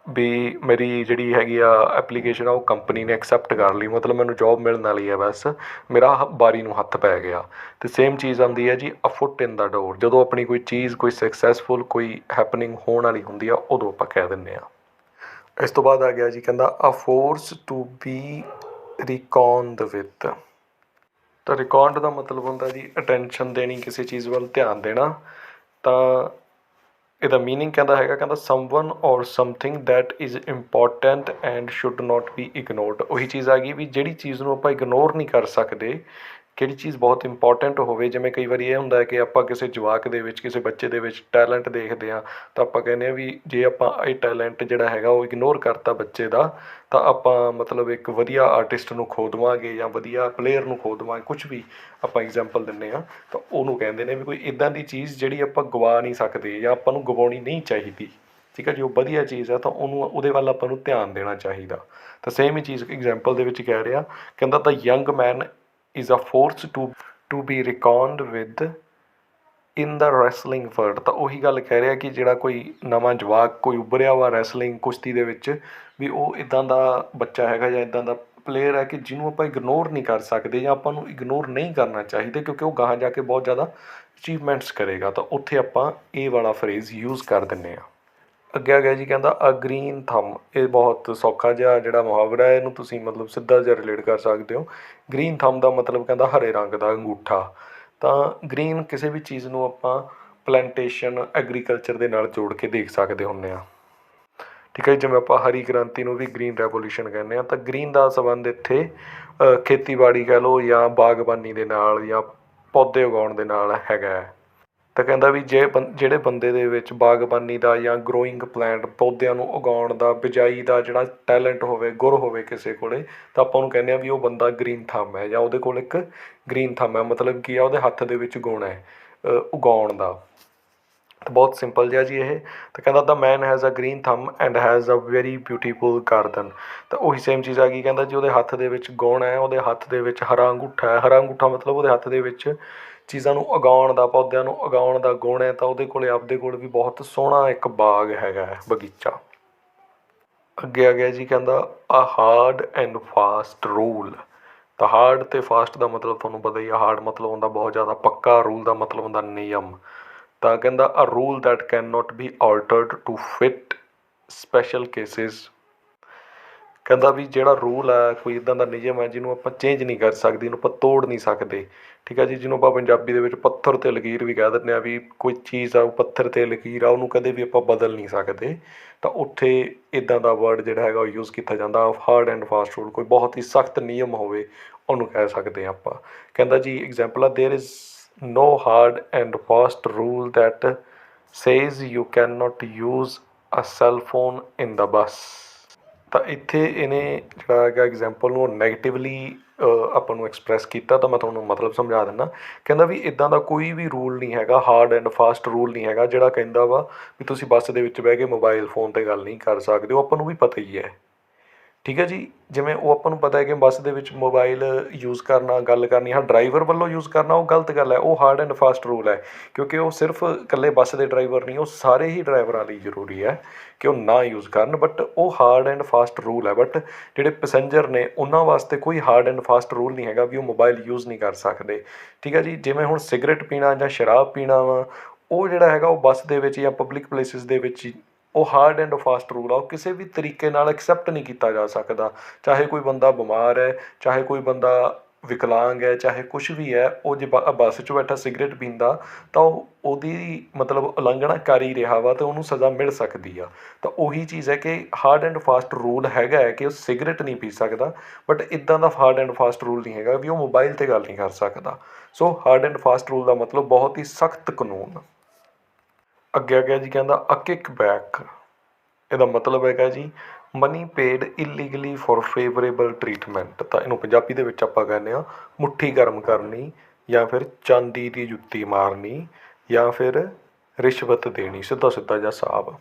ਵੀ ਮੇਰੀ ਜਿਹੜੀ ਹੈਗੀ ਆ ਐਪਲੀਕੇਸ਼ਨ ਆ ਉਹ ਕੰਪਨੀ ਨੇ ਐਕਸੈਪਟ ਕਰ ਲਈ, ਮਤਲਬ ਮੈਨੂੰ ਜੋਬ ਮਿਲਣ ਵਾਲੀ ਹੈ, ਬਸ ਮੇਰਾ ਬਾਰੀ ਨੂੰ ਹੱਥ ਪੈ ਗਿਆ। ਅਤੇ ਸੇਮ ਚੀਜ਼ ਆਉਂਦੀ ਹੈ ਜੀ ਅ ਫੁੱਟ ਇਨ ਦਾ ਡੋਰ। ਜਦੋਂ ਆਪਣੀ ਕੋਈ ਚੀਜ਼, ਕੋਈ ਸਕਸੈਸਫੁਲ ਕੋਈ ਹੈਪਨਿੰਗ ਹੋਣ ਵਾਲੀ ਹੁੰਦੀ ਆ, ਉਦੋਂ ਆਪਾਂ ਕਹਿ ਦਿੰਦੇ ਹਾਂ। ਇਸ ਤੋਂ ਬਾਅਦ ਆ ਗਿਆ ਜੀ, ਕਹਿੰਦਾ ਅ force to be reckoned with. ਤਾਂ ਰਿਕੌਨਡ ਦਾ ਮਤਲਬ ਹੁੰਦਾ ਜੀ ਅਟੈਂਸ਼ਨ ਦੇਣੀ, ਕਿਸੇ ਚੀਜ਼ ਵੱਲ ਧਿਆਨ ਦੇਣਾ। ਤਾਂ ਇਹਦਾ ਮੀਨਿੰਗ ਕਹਿੰਦਾ someone or something that is important and should not be ignored. ਉਹੀ ਚੀਜ਼ ਆ ਗਈ ਵੀ ਜਿਹੜੀ ਚੀਜ਼ ਨੂੰ ਆਪਾਂ ਇਗਨੋਰ ਨਹੀਂ ਕਰ ਸਕਦੇ, ਕਿਹੜੀ ਚੀਜ਼ ਬਹੁਤ ਇੰਪੋਰਟੈਂਟ ਹੋਵੇ। ਜਿਵੇਂ ਕਈ ਵਾਰੀ ਇਹ ਹੁੰਦਾ ਹੈ ਕਿ ਆਪਾਂ ਕਿਸੇ ਜਵਾਕ ਦੇ ਵਿੱਚ, ਕਿਸੇ ਬੱਚੇ ਦੇ ਵਿੱਚ ਟੈਲੈਂਟ ਦੇਖਦੇ ਹਾਂ, ਤਾਂ ਆਪਾਂ ਕਹਿੰਦੇ ਹਾਂ ਵੀ ਜੇ ਆਪਾਂ ਇਹ ਟੈਲੈਂਟ ਜਿਹੜਾ ਹੈਗਾ ਉਹ ਇਗਨੋਰ ਕਰਤਾ ਬੱਚੇ ਦਾ, ਤਾਂ ਆਪਾਂ ਮਤਲਬ ਇੱਕ ਵਧੀਆ ਆਰਟਿਸਟ ਨੂੰ ਖੋ ਦੇਵਾਂਗੇ ਜਾਂ ਵਧੀਆ ਪਲੇਅਰ ਨੂੰ ਖੋ ਦੇਵਾਂਗੇ, ਕੁਛ ਵੀ ਆਪਾਂ ਐਗਜ਼ਾਮਪਲ ਦਿੰਦੇ ਹਾਂ। ਤਾਂ ਉਹਨੂੰ ਕਹਿੰਦੇ ਨੇ ਵੀ ਕੋਈ ਇੱਦਾਂ ਦੀ ਚੀਜ਼ ਜਿਹੜੀ ਆਪਾਂ ਗਵਾ ਨਹੀਂ ਸਕਦੇ ਜਾਂ ਆਪਾਂ ਨੂੰ ਗਵਾਉਣੀ ਨਹੀਂ ਚਾਹੀਦੀ। ਠੀਕ ਹੈ ਜੀ, ਉਹ ਵਧੀਆ ਚੀਜ਼ ਹੈ ਤਾਂ ਉਹਦੇ ਵੱਲ ਆਪਾਂ ਨੂੰ ਧਿਆਨ ਦੇਣਾ ਚਾਹੀਦਾ। ਤਾਂ ਸੇਮ ਹੀ ਚੀਜ਼ ਐਗਜ਼ਾਮਪਲ ਦੇ ਵਿੱਚ ਕਹਿ ਰਿਹਾ, ਕਹਿੰਦਾ the young man is a force to be reckoned within the wrestling world. ਤਾਂ ਉਹੀ ਗੱਲ ਕਹਿ ਰਿਹਾ ਕਿ ਜਿਹੜਾ ਕੋਈ ਨਵਾਂ ਜਵਾਕ ਕੋਈ ਉੱਭਰਿਆ ਵਾ ਰੈਸਲਿੰਗ ਕੁਸ਼ਤੀ ਦੇ ਵਿੱਚ, ਵੀ ਉਹ ਇੱਦਾਂ ਦਾ ਬੱਚਾ ਹੈਗਾ ਜਾਂ ਇੱਦਾਂ ਦਾ ਪਲੇਅਰ ਹੈ ਕਿ ਜਿਹਨੂੰ ਆਪਾਂ ਇਗਨੋਰ ਨਹੀਂ ਕਰ ਸਕਦੇ ਜਾਂ ਆਪਾਂ ਨੂੰ ਇਗਨੋਰ ਨਹੀਂ ਕਰਨਾ ਚਾਹੀਦਾ, ਕਿਉਂਕਿ ਉਹ ਗਾਹਾਂ ਜਾ ਕੇ ਬਹੁਤ ਜ਼ਿਆਦਾ ਅਚੀਵਮੈਂਟਸ ਕਰੇਗਾ। ਤਾਂ ਉੱਥੇ ਆਪਾਂ ਇਹ ਵਾਲਾ ਫਰੇਜ਼ ਯੂਜ਼ ਕਰ ਦਿੰਦੇ ਹਾਂ। ਅੱਗੇ ਆ ਗਿਆ ਜੀ, ਕਹਿੰਦਾ ਅ ਗ੍ਰੀਨ ਥੰਮ। ਇਹ ਬਹੁਤ ਸੌਖਾ ਜਿਹਾ ਜਿਹੜਾ ਮੁਹਾਵਰਾ ਹੈ, ਇਹਨੂੰ ਤੁਸੀਂ ਮਤਲਬ ਸਿੱਧਾ ਜਿਹਾ ਰਿਲੇਟ ਕਰ ਸਕਦੇ ਹੋ। ਗ੍ਰੀਨ ਥੰਮ ਦਾ ਮਤਲਬ ਕਹਿੰਦਾ ਹਰੇ ਰੰਗ ਦਾ ਅੰਗੂਠਾ। ਤਾਂ ਗ੍ਰੀਨ ਕਿਸੇ ਵੀ ਚੀਜ਼ ਨੂੰ ਆਪਾਂ ਪਲੈਂਟੇਸ਼ਨ ਐਗਰੀਕਲਚਰ ਦੇ ਨਾਲ ਜੋੜ ਕੇ ਦੇਖ ਸਕਦੇ ਹੁੰਦੇ ਹਾਂ। ਠੀਕ ਹੈ, ਜਿਵੇਂ ਆਪਾਂ ਹਰੀ ਕ੍ਰਾਂਤੀ ਨੂੰ ਵੀ ਗ੍ਰੀਨ ਰੈਵੋਲਿਊਸ਼ਨ ਕਹਿੰਦੇ ਹਾਂ, ਤਾਂ ਗ੍ਰੀਨ ਦਾ ਸੰਬੰਧ ਇੱਥੇ ਖੇਤੀਬਾੜੀ ਕਹਿ ਲਓ ਜਾਂ ਬਾਗਬਾਨੀ ਦੇ ਨਾਲ ਜਾਂ ਪੌਦੇ ਉਗਾਉਣ ਦੇ ਨਾਲ ਹੈਗਾ ਹੈ। ਤਾਂ ਕਹਿੰਦਾ ਵੀ ਜਿਹੜੇ ਬੰਦੇ ਦੇ ਵਿੱਚ ਬਾਗਬਾਨੀ ਦਾ ਜਾਂ ਗਰੋਇੰਗ ਪਲਾਂਟ ਪੌਦਿਆਂ ਨੂੰ ਉਗਾਉਣ ਦਾ ਬਿਜਾਈ ਦਾ ਜਿਹੜਾ ਟੈਲੈਂਟ ਹੋਵੇ, ਗੁਰ ਹੋਵੇ ਕਿਸੇ ਕੋਲੇ, ਤਾਂ ਆਪਾਂ ਉਹਨੂੰ ਕਹਿੰਦੇ ਹਾਂ ਵੀ ਉਹ ਬੰਦਾ ਗ੍ਰੀਨ ਥੰਮ ਹੈ ਜਾਂ ਉਹਦੇ ਕੋਲ ਇੱਕ ਗ੍ਰੀਨ ਥੰਮ ਹੈ। ਮਤਲਬ ਕੀ ਆ, ਉਹਦੇ ਹੱਥ ਦੇ ਵਿੱਚ ਗੁਣ ਹੈ ਉਗਾਉਣ ਦਾ। ਬਹੁਤ ਸਿੰਪਲ ਜਿਹਾ ਜੀ ਇਹ। ਤਾਂ ਕਹਿੰਦਾ the man has a green thumb and has a very beautiful garden. ਤਾਂ ਉਹੀ ਸੇਮ ਚੀਜ਼ ਆ ਗਈ, ਕਹਿੰਦਾ ਜੀ ਉਹਦੇ ਹੱਥ ਦੇ ਵਿੱਚ ਗੁਣ ਹੈ, ਉਹਦੇ ਹੱਥ ਦੇ ਵਿੱਚ ਹਰਾ ਅੰਗੂਠਾ ਹੈ। ਹਰਾ ਅੰਗੂਠਾ ਮਤਲਬ ਉਹਦੇ ਹੱਥ ਦੇ ਵਿੱਚ ਚੀਜ਼ਾਂ ਨੂੰ ਉਗਾਉਣ ਦਾ, ਪੌਦਿਆਂ ਨੂੰ ਉਗਾਉਣ ਦਾ ਗੁਣ ਹੈ। ਤਾਂ ਉਹਦੇ ਕੋਲ ਆਪਦੇ ਕੋਲ ਵੀ ਬਹੁਤ ਸੋਹਣਾ ਇੱਕ ਬਾਗ ਹੈਗਾ ਹੈ, ਬਗੀਚਾ। ਅੱਗੇ ਆ ਗਿਆ ਜੀ, ਕਹਿੰਦਾ ਅ ਹਾਰਡ ਐਂਡ ਫਾਸਟ ਰੂਲ। ਤਾਂ ਹਾਰਡ ਅਤੇ ਫਾਸਟ ਦਾ ਮਤਲਬ ਤੁਹਾਨੂੰ ਪਤਾ ਹੀ ਆ। ਹਾਰਡ ਮਤਲਬ ਹੁੰਦਾ ਬਹੁਤ ਜ਼ਿਆਦਾ ਪੱਕਾ, ਰੂਲ ਦਾ ਮਤਲਬ ਹੁੰਦਾ ਨਿਯਮ। ਤਾਂ ਕਹਿੰਦਾ a rule that can not be altered to fit special cases. ਕਹਿੰਦਾ ਵੀ ਜਿਹੜਾ ਰੂਲ ਹੈ, ਕੋਈ ਇੱਦਾਂ ਦਾ ਨਿਯਮ ਹੈ ਜਿਹਨੂੰ ਆਪਾਂ ਚੇਂਜ ਨਹੀਂ ਕਰ ਸਕਦੇ, ਇਹਨੂੰ ਆਪਾਂ ਤੋੜ ਨਹੀਂ ਸਕਦੇ। ਠੀਕ ਹੈ ਜੀ, ਜਿਹਨੂੰ ਆਪਾਂ ਪੰਜਾਬੀ ਦੇ ਵਿੱਚ ਪੱਥਰ 'ਤੇ ਲਕੀਰ ਵੀ ਕਹਿ ਦਿੰਦੇ ਹਾਂ, ਵੀ ਕੋਈ ਚੀਜ਼ ਆ ਉਹ ਪੱਥਰ 'ਤੇ ਲਕੀਰ ਆ, ਉਹਨੂੰ ਕਦੇ ਵੀ ਆਪਾਂ ਬਦਲ ਨਹੀਂ ਸਕਦੇ। ਤਾਂ ਉੱਥੇ ਇੱਦਾਂ ਦਾ ਵਰਡ ਜਿਹੜਾ ਹੈਗਾ ਉਹ ਯੂਜ਼ ਕੀਤਾ ਜਾਂਦਾ। ਹਾਰਡ ਐਂਡ ਫਾਸਟ ਰੂਲ, ਕੋਈ ਬਹੁਤ ਹੀ ਸਖਤ ਨਿਯਮ ਹੋਵੇ ਉਹਨੂੰ ਕਹਿ ਸਕਦੇ ਹਾਂ ਆਪਾਂ। ਕਹਿੰਦਾ ਜੀ ਐਗਜ਼ਾਮਪਲ ਆ, there is no hard and fast rule that says you cannot use a cell phone in the bus। ਤਾਂ ਇੱਥੇ ਇਹਨੇ ਜਿਹੜਾ ਹੈਗਾ ਐਗਜ਼ਾਮਪਲ ਨੂੰ ਨੈਗੇਟਿਵਲੀ ਆਪਾਂ ਨੂੰ ਐਕਸਪ੍ਰੈਸ ਕੀਤਾ। ਤਾਂ ਮੈਂ ਤੁਹਾਨੂੰ ਮਤਲਬ ਸਮਝਾ ਦਿੰਦਾ। ਕਹਿੰਦਾ ਵੀ ਇੱਦਾਂ ਦਾ ਕੋਈ ਵੀ ਰੂਲ ਨਹੀਂ ਹੈਗਾ, ਹਾਰਡ ਐਂਡ ਫਾਸਟ ਰੂਲ ਨਹੀਂ ਹੈਗਾ ਜਿਹੜਾ ਕਹਿੰਦਾ ਵਾ ਵੀ ਤੁਸੀਂ ਬੱਸ ਦੇ ਵਿੱਚ ਬਹਿ ਕੇ ਮੋਬਾਇਲ ਫੋਨ 'ਤੇ ਗੱਲ ਨਹੀਂ ਕਰ ਸਕਦੇ। ਉਹ ਆਪਾਂ ਨੂੰ ਵੀ ਪਤਾ ਹੀ ਹੈ। ਠੀਕ ਹੈ ਜੀ, ਜਿਵੇਂ ਉਹ ਆਪਾਂ ਨੂੰ ਪਤਾ ਹੈ ਕਿ ਬੱਸ ਦੇ ਵਿੱਚ ਮੋਬਾਈਲ ਯੂਜ਼ ਕਰਨਾ, ਗੱਲ ਕਰਨੀ, ਹਾਂ ਡਰਾਈਵਰ ਵੱਲੋਂ ਯੂਜ਼ ਕਰਨਾ ਉਹ ਗਲਤ ਗੱਲ ਹੈ, ਉਹ ਹਾਰਡ ਐਂਡ ਫਾਸਟ ਰੂਲ ਹੈ। ਕਿਉਂਕਿ ਉਹ ਸਿਰਫ ਇਕੱਲੇ ਬੱਸ ਦੇ ਡਰਾਈਵਰ ਨਹੀਂ, ਉਹ ਸਾਰੇ ਹੀ ਡਰਾਈਵਰਾਂ ਲਈ ਜ਼ਰੂਰੀ ਹੈ ਕਿ ਉਹ ਨਾ ਯੂਜ਼ ਕਰਨ। ਬਟ ਉਹ ਹਾਰਡ ਐਂਡ ਫਾਸਟ ਰੂਲ ਹੈ। ਬਟ ਜਿਹੜੇ ਪੈਸੇਂਜਰ ਨੇ ਉਹਨਾਂ ਵਾਸਤੇ ਕੋਈ ਹਾਰਡ ਐਂਡ ਫਾਸਟ ਰੂਲ ਨਹੀਂ ਹੈਗਾ ਵੀ ਉਹ ਮੋਬਾਈਲ ਯੂਜ਼ ਨਹੀਂ ਕਰ ਸਕਦੇ। ਠੀਕ ਹੈ ਜੀ, ਜਿਵੇਂ ਹੁਣ ਸਿਗਰਟ ਪੀਣਾ ਜਾਂ ਸ਼ਰਾਬ ਪੀਣਾ ਵਾ, ਉਹ ਜਿਹੜਾ ਹੈਗਾ ਉਹ ਬੱਸ ਦੇ ਵਿੱਚ ਜਾਂ ਪਬਲਿਕ ਪਲੇਸਿਸ ਦੇ ਵਿੱਚ ਉਹ ਹਾਰਡ ਐਂਡ ਫਾਸਟ ਰੂਲ ਆ। ਉਹ ਕਿਸੇ ਵੀ ਤਰੀਕੇ ਨਾਲ ਐਕਸੈਪਟ ਨਹੀਂ ਕੀਤਾ ਜਾ ਸਕਦਾ। ਚਾਹੇ ਕੋਈ ਬੰਦਾ ਬਿਮਾਰ ਹੈ, ਚਾਹੇ ਕੋਈ ਬੰਦਾ ਵਿਕਲਾਂਗ ਹੈ, ਚਾਹੇ ਕੁਛ ਵੀ ਹੈ, ਉਹ ਜੇ ਬੱਸ 'ਚ ਬੈਠਾ ਸਿਗਰਟ ਪੀਂਦਾ ਤਾਂ ਉਹਦੀ ਮਤਲਬ ਉਲੰਘਣਾ ਕਰ ਹੀ ਰਿਹਾ ਵਾ, ਤਾਂ ਉਹਨੂੰ ਸਜ਼ਾ ਮਿਲ ਸਕਦੀ ਆ। ਤਾਂ ਉਹੀ ਚੀਜ਼ ਹੈ ਕਿ ਹਾਰਡ ਐਂਡ ਫਾਸਟ ਰੂਲ ਹੈਗਾ ਹੈ ਕਿ ਉਹ ਸਿਗਰਟ ਨਹੀਂ ਪੀ ਸਕਦਾ, ਬਟ ਇੱਦਾਂ ਦਾ ਹਾਰਡ ਐਂਡ ਫਾਸਟ ਰੂਲ ਨਹੀਂ ਹੈਗਾ ਵੀ ਉਹ ਮੋਬਾਈਲ 'ਤੇ ਗੱਲ ਨਹੀਂ ਕਰ ਸਕਦਾ। So hard and fast rule ਦਾ ਮਤਲਬ ਬਹੁਤ ਹੀ ਸਖਤ ਕਾਨੂੰਨ। ਅੱਗੇ ਆ ਗਿਆ ਜੀ, ਕਹਿੰਦਾ ਅ ਕਿਕ ਬੈਕ। ਇਹਦਾ ਮਤਲਬ ਹੈਗਾ ਜੀ money paid illegally for favourable treatment. ਤਾਂ ਇਹਨੂੰ ਪੰਜਾਬੀ ਦੇ ਵਿੱਚ ਆਪਾਂ ਕਹਿੰਦੇ ਹਾਂ ਮੁੱਠੀ ਗਰਮ ਕਰਨੀ, ਜਾਂ ਫਿਰ ਚਾਂਦੀ ਦੀ ਜੁੱਤੀ ਮਾਰਨੀ, ਜਾਂ ਫਿਰ ਰਿਸ਼ਵਤ ਦੇਣੀ, ਸਿੱਧਾ ਸਿੱਧਾ ਜਿਹਾ ਹਿਸਾਬ।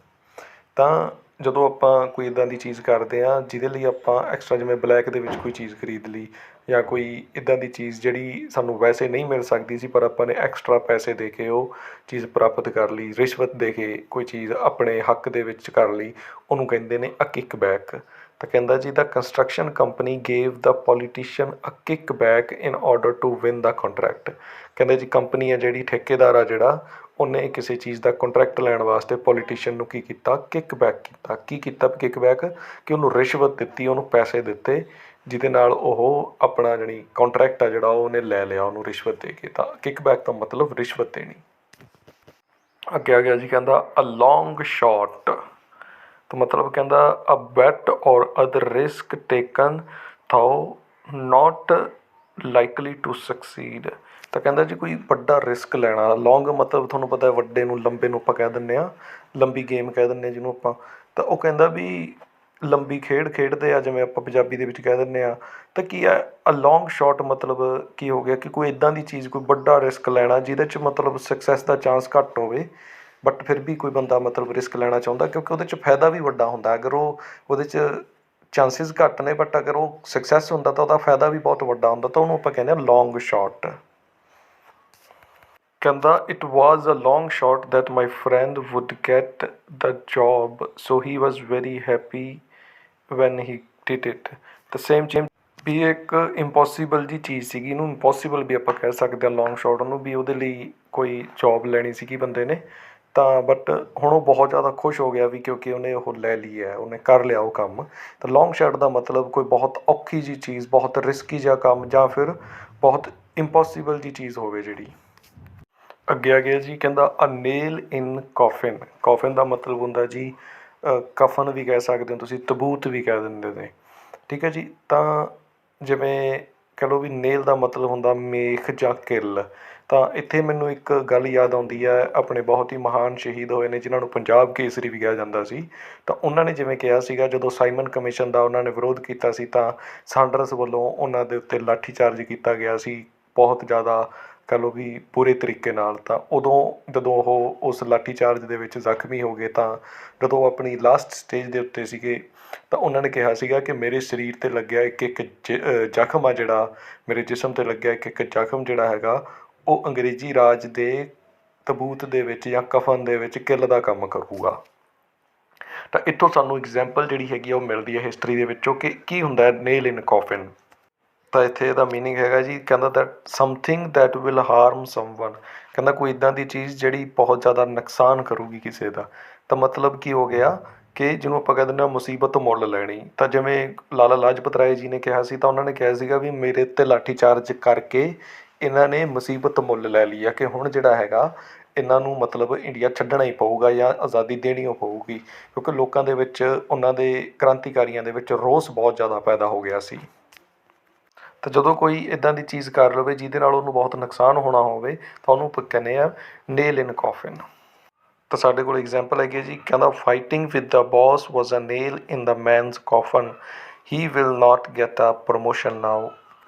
ਤਾਂ ਜਦੋਂ ਆਪਾਂ ਕੋਈ ਇੱਦਾਂ ਦੀ ਚੀਜ਼ ਕਰਦੇ ਹਾਂ ਜਿਹਦੇ ਲਈ ਆਪਾਂ ਐਕਸਟਰਾ, ਜਿਵੇਂ ਬਲੈਕ ਦੇ ਵਿੱਚ ਕੋਈ ਚੀਜ਼ ਖਰੀਦ ਲਈ ਜਾਂ ਕੋਈ ਇੱਦਾਂ ਦੀ ਚੀਜ਼ ਜਿਹੜੀ ਸਾਨੂੰ ਵੈਸੇ ਨਹੀਂ ਮਿਲ ਸਕਦੀ ਸੀ, ਪਰ ਆਪਾਂ ਨੇ ਐਕਸਟਰਾ ਪੈਸੇ ਦੇ ਕੇ ਉਹ ਚੀਜ਼ ਪ੍ਰਾਪਤ ਕਰ ਲਈ, ਰਿਸ਼ਵਤ ਦੇ ਕੇ ਕੋਈ ਚੀਜ਼ ਆਪਣੇ ਹੱਕ ਦੇ ਵਿੱਚ ਕਰ ਲਈ, ਉਹਨੂੰ ਕਹਿੰਦੇ ਨੇ ਅ ਕਿਕ ਬੈਕ। ਤਾਂ ਕਹਿੰਦਾ ਜੀ the construction company gave the politician a kickback in order to win the contract. ਕਹਿੰਦੇ ਜੀ ਕੰਪਨੀ ਹੈ ਜਿਹੜੀ, ਠੇਕੇਦਾਰ ਆ ਜਿਹੜਾ, ਉਹਨੇ ਕਿਸੇ ਚੀਜ਼ ਦਾ ਕੰਟਰੈਕਟ ਲੈਣ ਵਾਸਤੇ ਪੋਲੀਟੀਸ਼ੀਅਨ ਨੂੰ ਕੀ ਕੀਤਾ, ਕਿਕ ਬੈਕ ਕੀਤਾ। ਕੀ ਕੀਤਾ ਕਿਕ ਬੈਕ, ਕਿ ਉਹਨੂੰ ਰਿਸ਼ਵਤ ਦਿੱਤੀ, ਉਹਨੂੰ ਪੈਸੇ ਦਿੱਤੇ, ਜਿਹਦੇ ਨਾਲ ਉਹ ਆਪਣਾ ਜਾਣੀ ਕੰਟਰੈਕਟ ਆ ਜਿਹੜਾ ਉਹਨੇ ਲੈ ਲਿਆ ਉਹਨੂੰ ਰਿਸ਼ਵਤ ਦੇ ਕੇ। ਤਾਂ ਕਿਕ ਬੈਕ ਦਾ ਮਤਲਬ ਰਿਸ਼ਵਤ ਦੇਣੀ। ਅੱਗੇ ਆ ਗਿਆ ਜੀ, ਕਹਿੰਦਾ ਅ ਲੌਂਗ ਸ਼ਾਟ। ਤਾਂ ਮਤਲਬ ਕਹਿੰਦਾ a bet or other risk taken though not likely to succeed. ਤਾਂ ਕਹਿੰਦਾ ਜੀ ਕੋਈ ਵੱਡਾ ਰਿਸਕ ਲੈਣਾ। ਲੌਂਗ ਮਤਲਬ ਤੁਹਾਨੂੰ ਪਤਾ ਵੱਡੇ ਨੂੰ, ਲੰਬੇ ਨੂੰ ਆਪਾਂ ਕਹਿ ਦਿੰਦੇ ਹਾਂ, ਲੰਬੀ ਗੇਮ ਕਹਿ ਦਿੰਦੇ ਹਾਂ ਜਿਹਨੂੰ ਆਪਾਂ। ਤਾਂ ਉਹ ਕਹਿੰਦਾ ਵੀ ਲੰਬੀ ਖੇਡ ਖੇਡਦੇ ਆ, ਜਿਵੇਂ ਆਪਾਂ ਪੰਜਾਬੀ ਦੇ ਵਿੱਚ ਕਹਿ ਦਿੰਦੇ ਹਾਂ। ਤਾਂ ਕੀ ਹੈ ਅ ਲੌਂਗ ਸ਼ਾਟ, ਮਤਲਬ ਕੀ ਹੋ ਗਿਆ ਕਿ ਕੋਈ ਇੱਦਾਂ ਦੀ ਚੀਜ਼, ਕੋਈ ਵੱਡਾ ਰਿਸਕ ਲੈਣਾ ਜਿਹਦੇ 'ਚ ਮਤਲਬ ਸਕਸੈਸ ਦਾ ਚਾਂਸ ਘੱਟ ਹੋਵੇ, ਬਟ ਫਿਰ ਵੀ ਕੋਈ ਬੰਦਾ ਮਤਲਬ ਰਿਸਕ ਲੈਣਾ ਚਾਹੁੰਦਾ, ਕਿਉਂਕਿ ਉਹਦੇ 'ਚ ਫਾਇਦਾ ਵੀ ਵੱਡਾ ਹੁੰਦਾ। ਅਗਰ ਉਹਦੇ 'ਚ ਚਾਂਸਿਸ ਘੱਟ ਨੇ, ਬਟ ਅਗਰ ਉਹ ਸਕਸੈਸ ਹੁੰਦਾ ਤਾਂ ਉਹਦਾ ਫਾਇਦਾ ਵੀ ਬਹੁਤ ਵੱਡਾ ਹੁੰਦਾ, ਤਾਂ ਉਹਨੂੰ ਆਪਾਂ ਕਹਿੰਦੇ ਹਾਂ ਲੌਂਗ ਸ਼ਾਟ। ਕਹਿੰਦਾ it was a long shot that my friend would get the job, so he was very happy when he did it. The same ਵੀ ਇੱਕ ਇੰਪੋਸੀਬਲ ਜੀ ਚੀਜ਼ ਸੀਗੀ, ਇਹਨੂੰ ਇੰਪੋਸੀਬਲ ਵੀ ਆਪਾਂ ਕਹਿ ਸਕਦੇ ਹਾਂ ਲੌਂਗ ਸ਼ਾਟ ਉਹਨੂੰ, ਵੀ ਉਹਦੇ ਲਈ ਕੋਈ ਜੋਬ ਲੈਣੀ ਸੀਗੀ ਬੰਦੇ ਨੇ, ਤਾਂ ਬਟ ਹੁਣ ਉਹ ਬਹੁਤ ਜ਼ਿਆਦਾ ਖੁਸ਼ ਹੋ ਗਿਆ ਵੀ ਕਿਉਂਕਿ ਉਹਨੇ ਉਹ ਲੈ ਲਈ ਹੈ, ਉਹਨੇ ਕਰ ਲਿਆ ਉਹ ਕੰਮ। ਤਾਂ ਲੌਂਗ ਸ਼ਾਟ ਦਾ ਮਤਲਬ ਕੋਈ ਬਹੁਤ ਔਖੀ ਜਿਹੀ ਚੀਜ਼, ਬਹੁਤ ਰਿਸਕੀ ਜਿਹਾ ਕੰਮ, ਜਾਂ ਫਿਰ ਬਹੁਤ ਇੰਪੋਸੀਬਲ ਜਿਹੀ ਚੀਜ਼ ਹੋਵੇ ਜਿਹੜੀ। ਅੱਗੇ ਆ ਗਿਆ ਜੀ, ਕਹਿੰਦਾ ਅ ਨੇਲ ਇਨ ਕੌਫਿਨ। ਕੌਫਿਨ ਦਾ ਮਤਲਬ ਹੁੰਦਾ ਜੀ ਕਫਨ ਵੀ ਕਹਿ ਸਕਦੇ ਹੋ ਤੁਸੀਂ, ਤਬੂਤ ਵੀ ਕਹਿ ਦਿੰਦੇ ਨੇ, ਠੀਕ ਹੈ ਜੀ। ਤਾਂ ਜਿਵੇਂ ਕਹਿ ਲਓ ਵੀ ਨੇਲ ਦਾ ਮਤਲਬ ਹੁੰਦਾ ਮੇਖ ਜਾਂ ਕਿੱਲ। ਤਾਂ ਇੱਥੇ ਮੈਨੂੰ ਇੱਕ ਗੱਲ ਯਾਦ ਆਉਂਦੀ ਹੈ, ਆਪਣੇ ਬਹੁਤ ਹੀ ਮਹਾਨ ਸ਼ਹੀਦ ਹੋਏ ਨੇ ਜਿਨ੍ਹਾਂ ਨੂੰ ਪੰਜਾਬ ਕੇਸਰੀ ਵੀ ਕਿਹਾ ਜਾਂਦਾ ਸੀ। ਤਾਂ ਉਹਨਾਂ ਨੇ ਜਿਵੇਂ ਕਿਹਾ ਸੀਗਾ, ਜਦੋਂ ਸਾਈਮਨ ਕਮਿਸ਼ਨ ਦਾ ਉਹਨਾਂ ਨੇ ਵਿਰੋਧ ਕੀਤਾ ਸੀ, ਤਾਂ ਸਾਂਡਰਸ ਵੱਲੋਂ ਉਹਨਾਂ ਦੇ ਉੱਤੇ ਲਾਠੀਚਾਰਜ ਕੀਤਾ ਗਿਆ ਸੀ ਬਹੁਤ ਜ਼ਿਆਦਾ, ਕਹਿ ਲਓ ਵੀ ਬੁਰੇ ਤਰੀਕੇ ਨਾਲ। ਤਾਂ ਉਦੋਂ ਜਦੋਂ ਉਹ ਉਸ ਲਾਠੀਚਾਰਜ ਦੇ ਵਿੱਚ ਜ਼ਖਮੀ ਹੋ ਗਏ, ਤਾਂ ਜਦੋਂ ਉਹ ਆਪਣੀ ਲਾਸਟ ਸਟੇਜ ਦੇ ਉੱਤੇ ਸੀਗੇ, ਤਾਂ ਉਹਨਾਂ ਨੇ ਕਿਹਾ ਸੀਗਾ ਕਿ ਮੇਰੇ ਸਰੀਰ 'ਤੇ ਲੱਗਿਆ ਇੱਕ ਇੱਕ ਜ਼ਖਮ ਆ, ਜਿਹੜਾ ਮੇਰੇ ਜਿਸਮ 'ਤੇ ਲੱਗਿਆ ਇੱਕ ਇੱਕ ਜ਼ਖਮ ਜਿਹੜਾ ਹੈਗਾ, ਉਹ ਅੰਗਰੇਜ਼ੀ ਰਾਜ ਦੇ ਤਬੂਤ ਦੇ ਵਿੱਚ ਜਾਂ ਕਫਨ ਦੇ ਵਿੱਚ ਕਿੱਲ ਦਾ ਕੰਮ ਕਰੂਗਾ। ਤਾਂ ਇੱਥੋਂ ਸਾਨੂੰ ਐਗਜ਼ਾਮਪਲ ਜਿਹੜੀ ਹੈਗੀ ਆ ਉਹ ਮਿਲਦੀ ਹੈ ਹਿਸਟਰੀ ਦੇ ਵਿੱਚੋਂ ਕਿ ਕੀ ਹੁੰਦਾ ਨੇਲ ਇਨ ਕੌਫਿਨ। ਤਾਂ ਇੱਥੇ ਇਹਦਾ ਮੀਨਿੰਗ ਹੈਗਾ ਜੀ, ਕਹਿੰਦਾ that something that will ਹਾਰਮ someone. ਕਹਿੰਦਾ ਕੋਈ ਇੱਦਾਂ ਦੀ ਚੀਜ਼ ਜਿਹੜੀ ਬਹੁਤ ਜ਼ਿਆਦਾ ਨੁਕਸਾਨ ਕਰੂਗੀ ਕਿਸੇ ਦਾ। ਤਾਂ ਮਤਲਬ ਕੀ ਹੋ ਗਿਆ ਕਿ ਜਿਹਨੂੰ ਆਪਾਂ ਕਹਿ ਦਿੰਦੇ ਹਾਂ ਮੁਸੀਬਤ ਮੁੱਲ ਲੈਣੀ। ਤਾਂ ਜਿਵੇਂ ਲਾਲਾ ਲਾਜਪਤ ਰਾਏ ਜੀ ਨੇ ਕਿਹਾ ਸੀ, ਤਾਂ ਉਹਨਾਂ ਨੇ ਕਿਹਾ ਸੀਗਾ ਵੀ ਮੇਰੇ ਉੱਤੇ ਲਾਠੀਚਾਰਜ ਕਰਕੇ ਇਹਨਾਂ ਨੇ ਮੁਸੀਬਤ ਮੁੱਲ ਲੈ ਲਈ ਆ, ਕਿ ਹੁਣ ਜਿਹੜਾ ਹੈਗਾ ਇਹਨਾਂ ਨੂੰ ਮਤਲਬ ਇੰਡੀਆ ਛੱਡਣਾ ਹੀ ਪਊਗਾ ਜਾਂ ਆਜ਼ਾਦੀ ਦੇਣੀ ਓ ਪਊਗੀ, ਕਿਉਂਕਿ ਲੋਕਾਂ ਦੇ ਵਿੱਚ, ਉਹਨਾਂ ਦੇ ਕ੍ਰਾਂਤੀਕਾਰੀਆਂ ਦੇ ਵਿੱਚ ਰੋਸ ਬਹੁਤ ਜ਼ਿਆਦਾ ਪੈਦਾ ਹੋ ਗਿਆ ਸੀ। ਤਾਂ ਜਦੋਂ ਕੋਈ ਇੱਦਾਂ ਦੀ ਚੀਜ਼ ਕਰ ਲਵੇ ਜਿਹਦੇ ਨਾਲ ਉਹਨੂੰ ਬਹੁਤ ਨੁਕਸਾਨ ਹੋਣਾ ਹੋਵੇ, ਤਾਂ ਉਹਨੂੰ ਆਪਾਂ ਕਹਿੰਦੇ ਆ ਨੇਲ ਇਨ ਕੌਫਿਨ। ਤਾਂ ਸਾਡੇ ਕੋਲ ਐਗਜ਼ਾਮਪਲ ਹੈਗੀ ਹੈ ਜੀ, ਕਹਿੰਦਾ fighting with the boss was a nail in the man's coffin, he will not get a promotion now.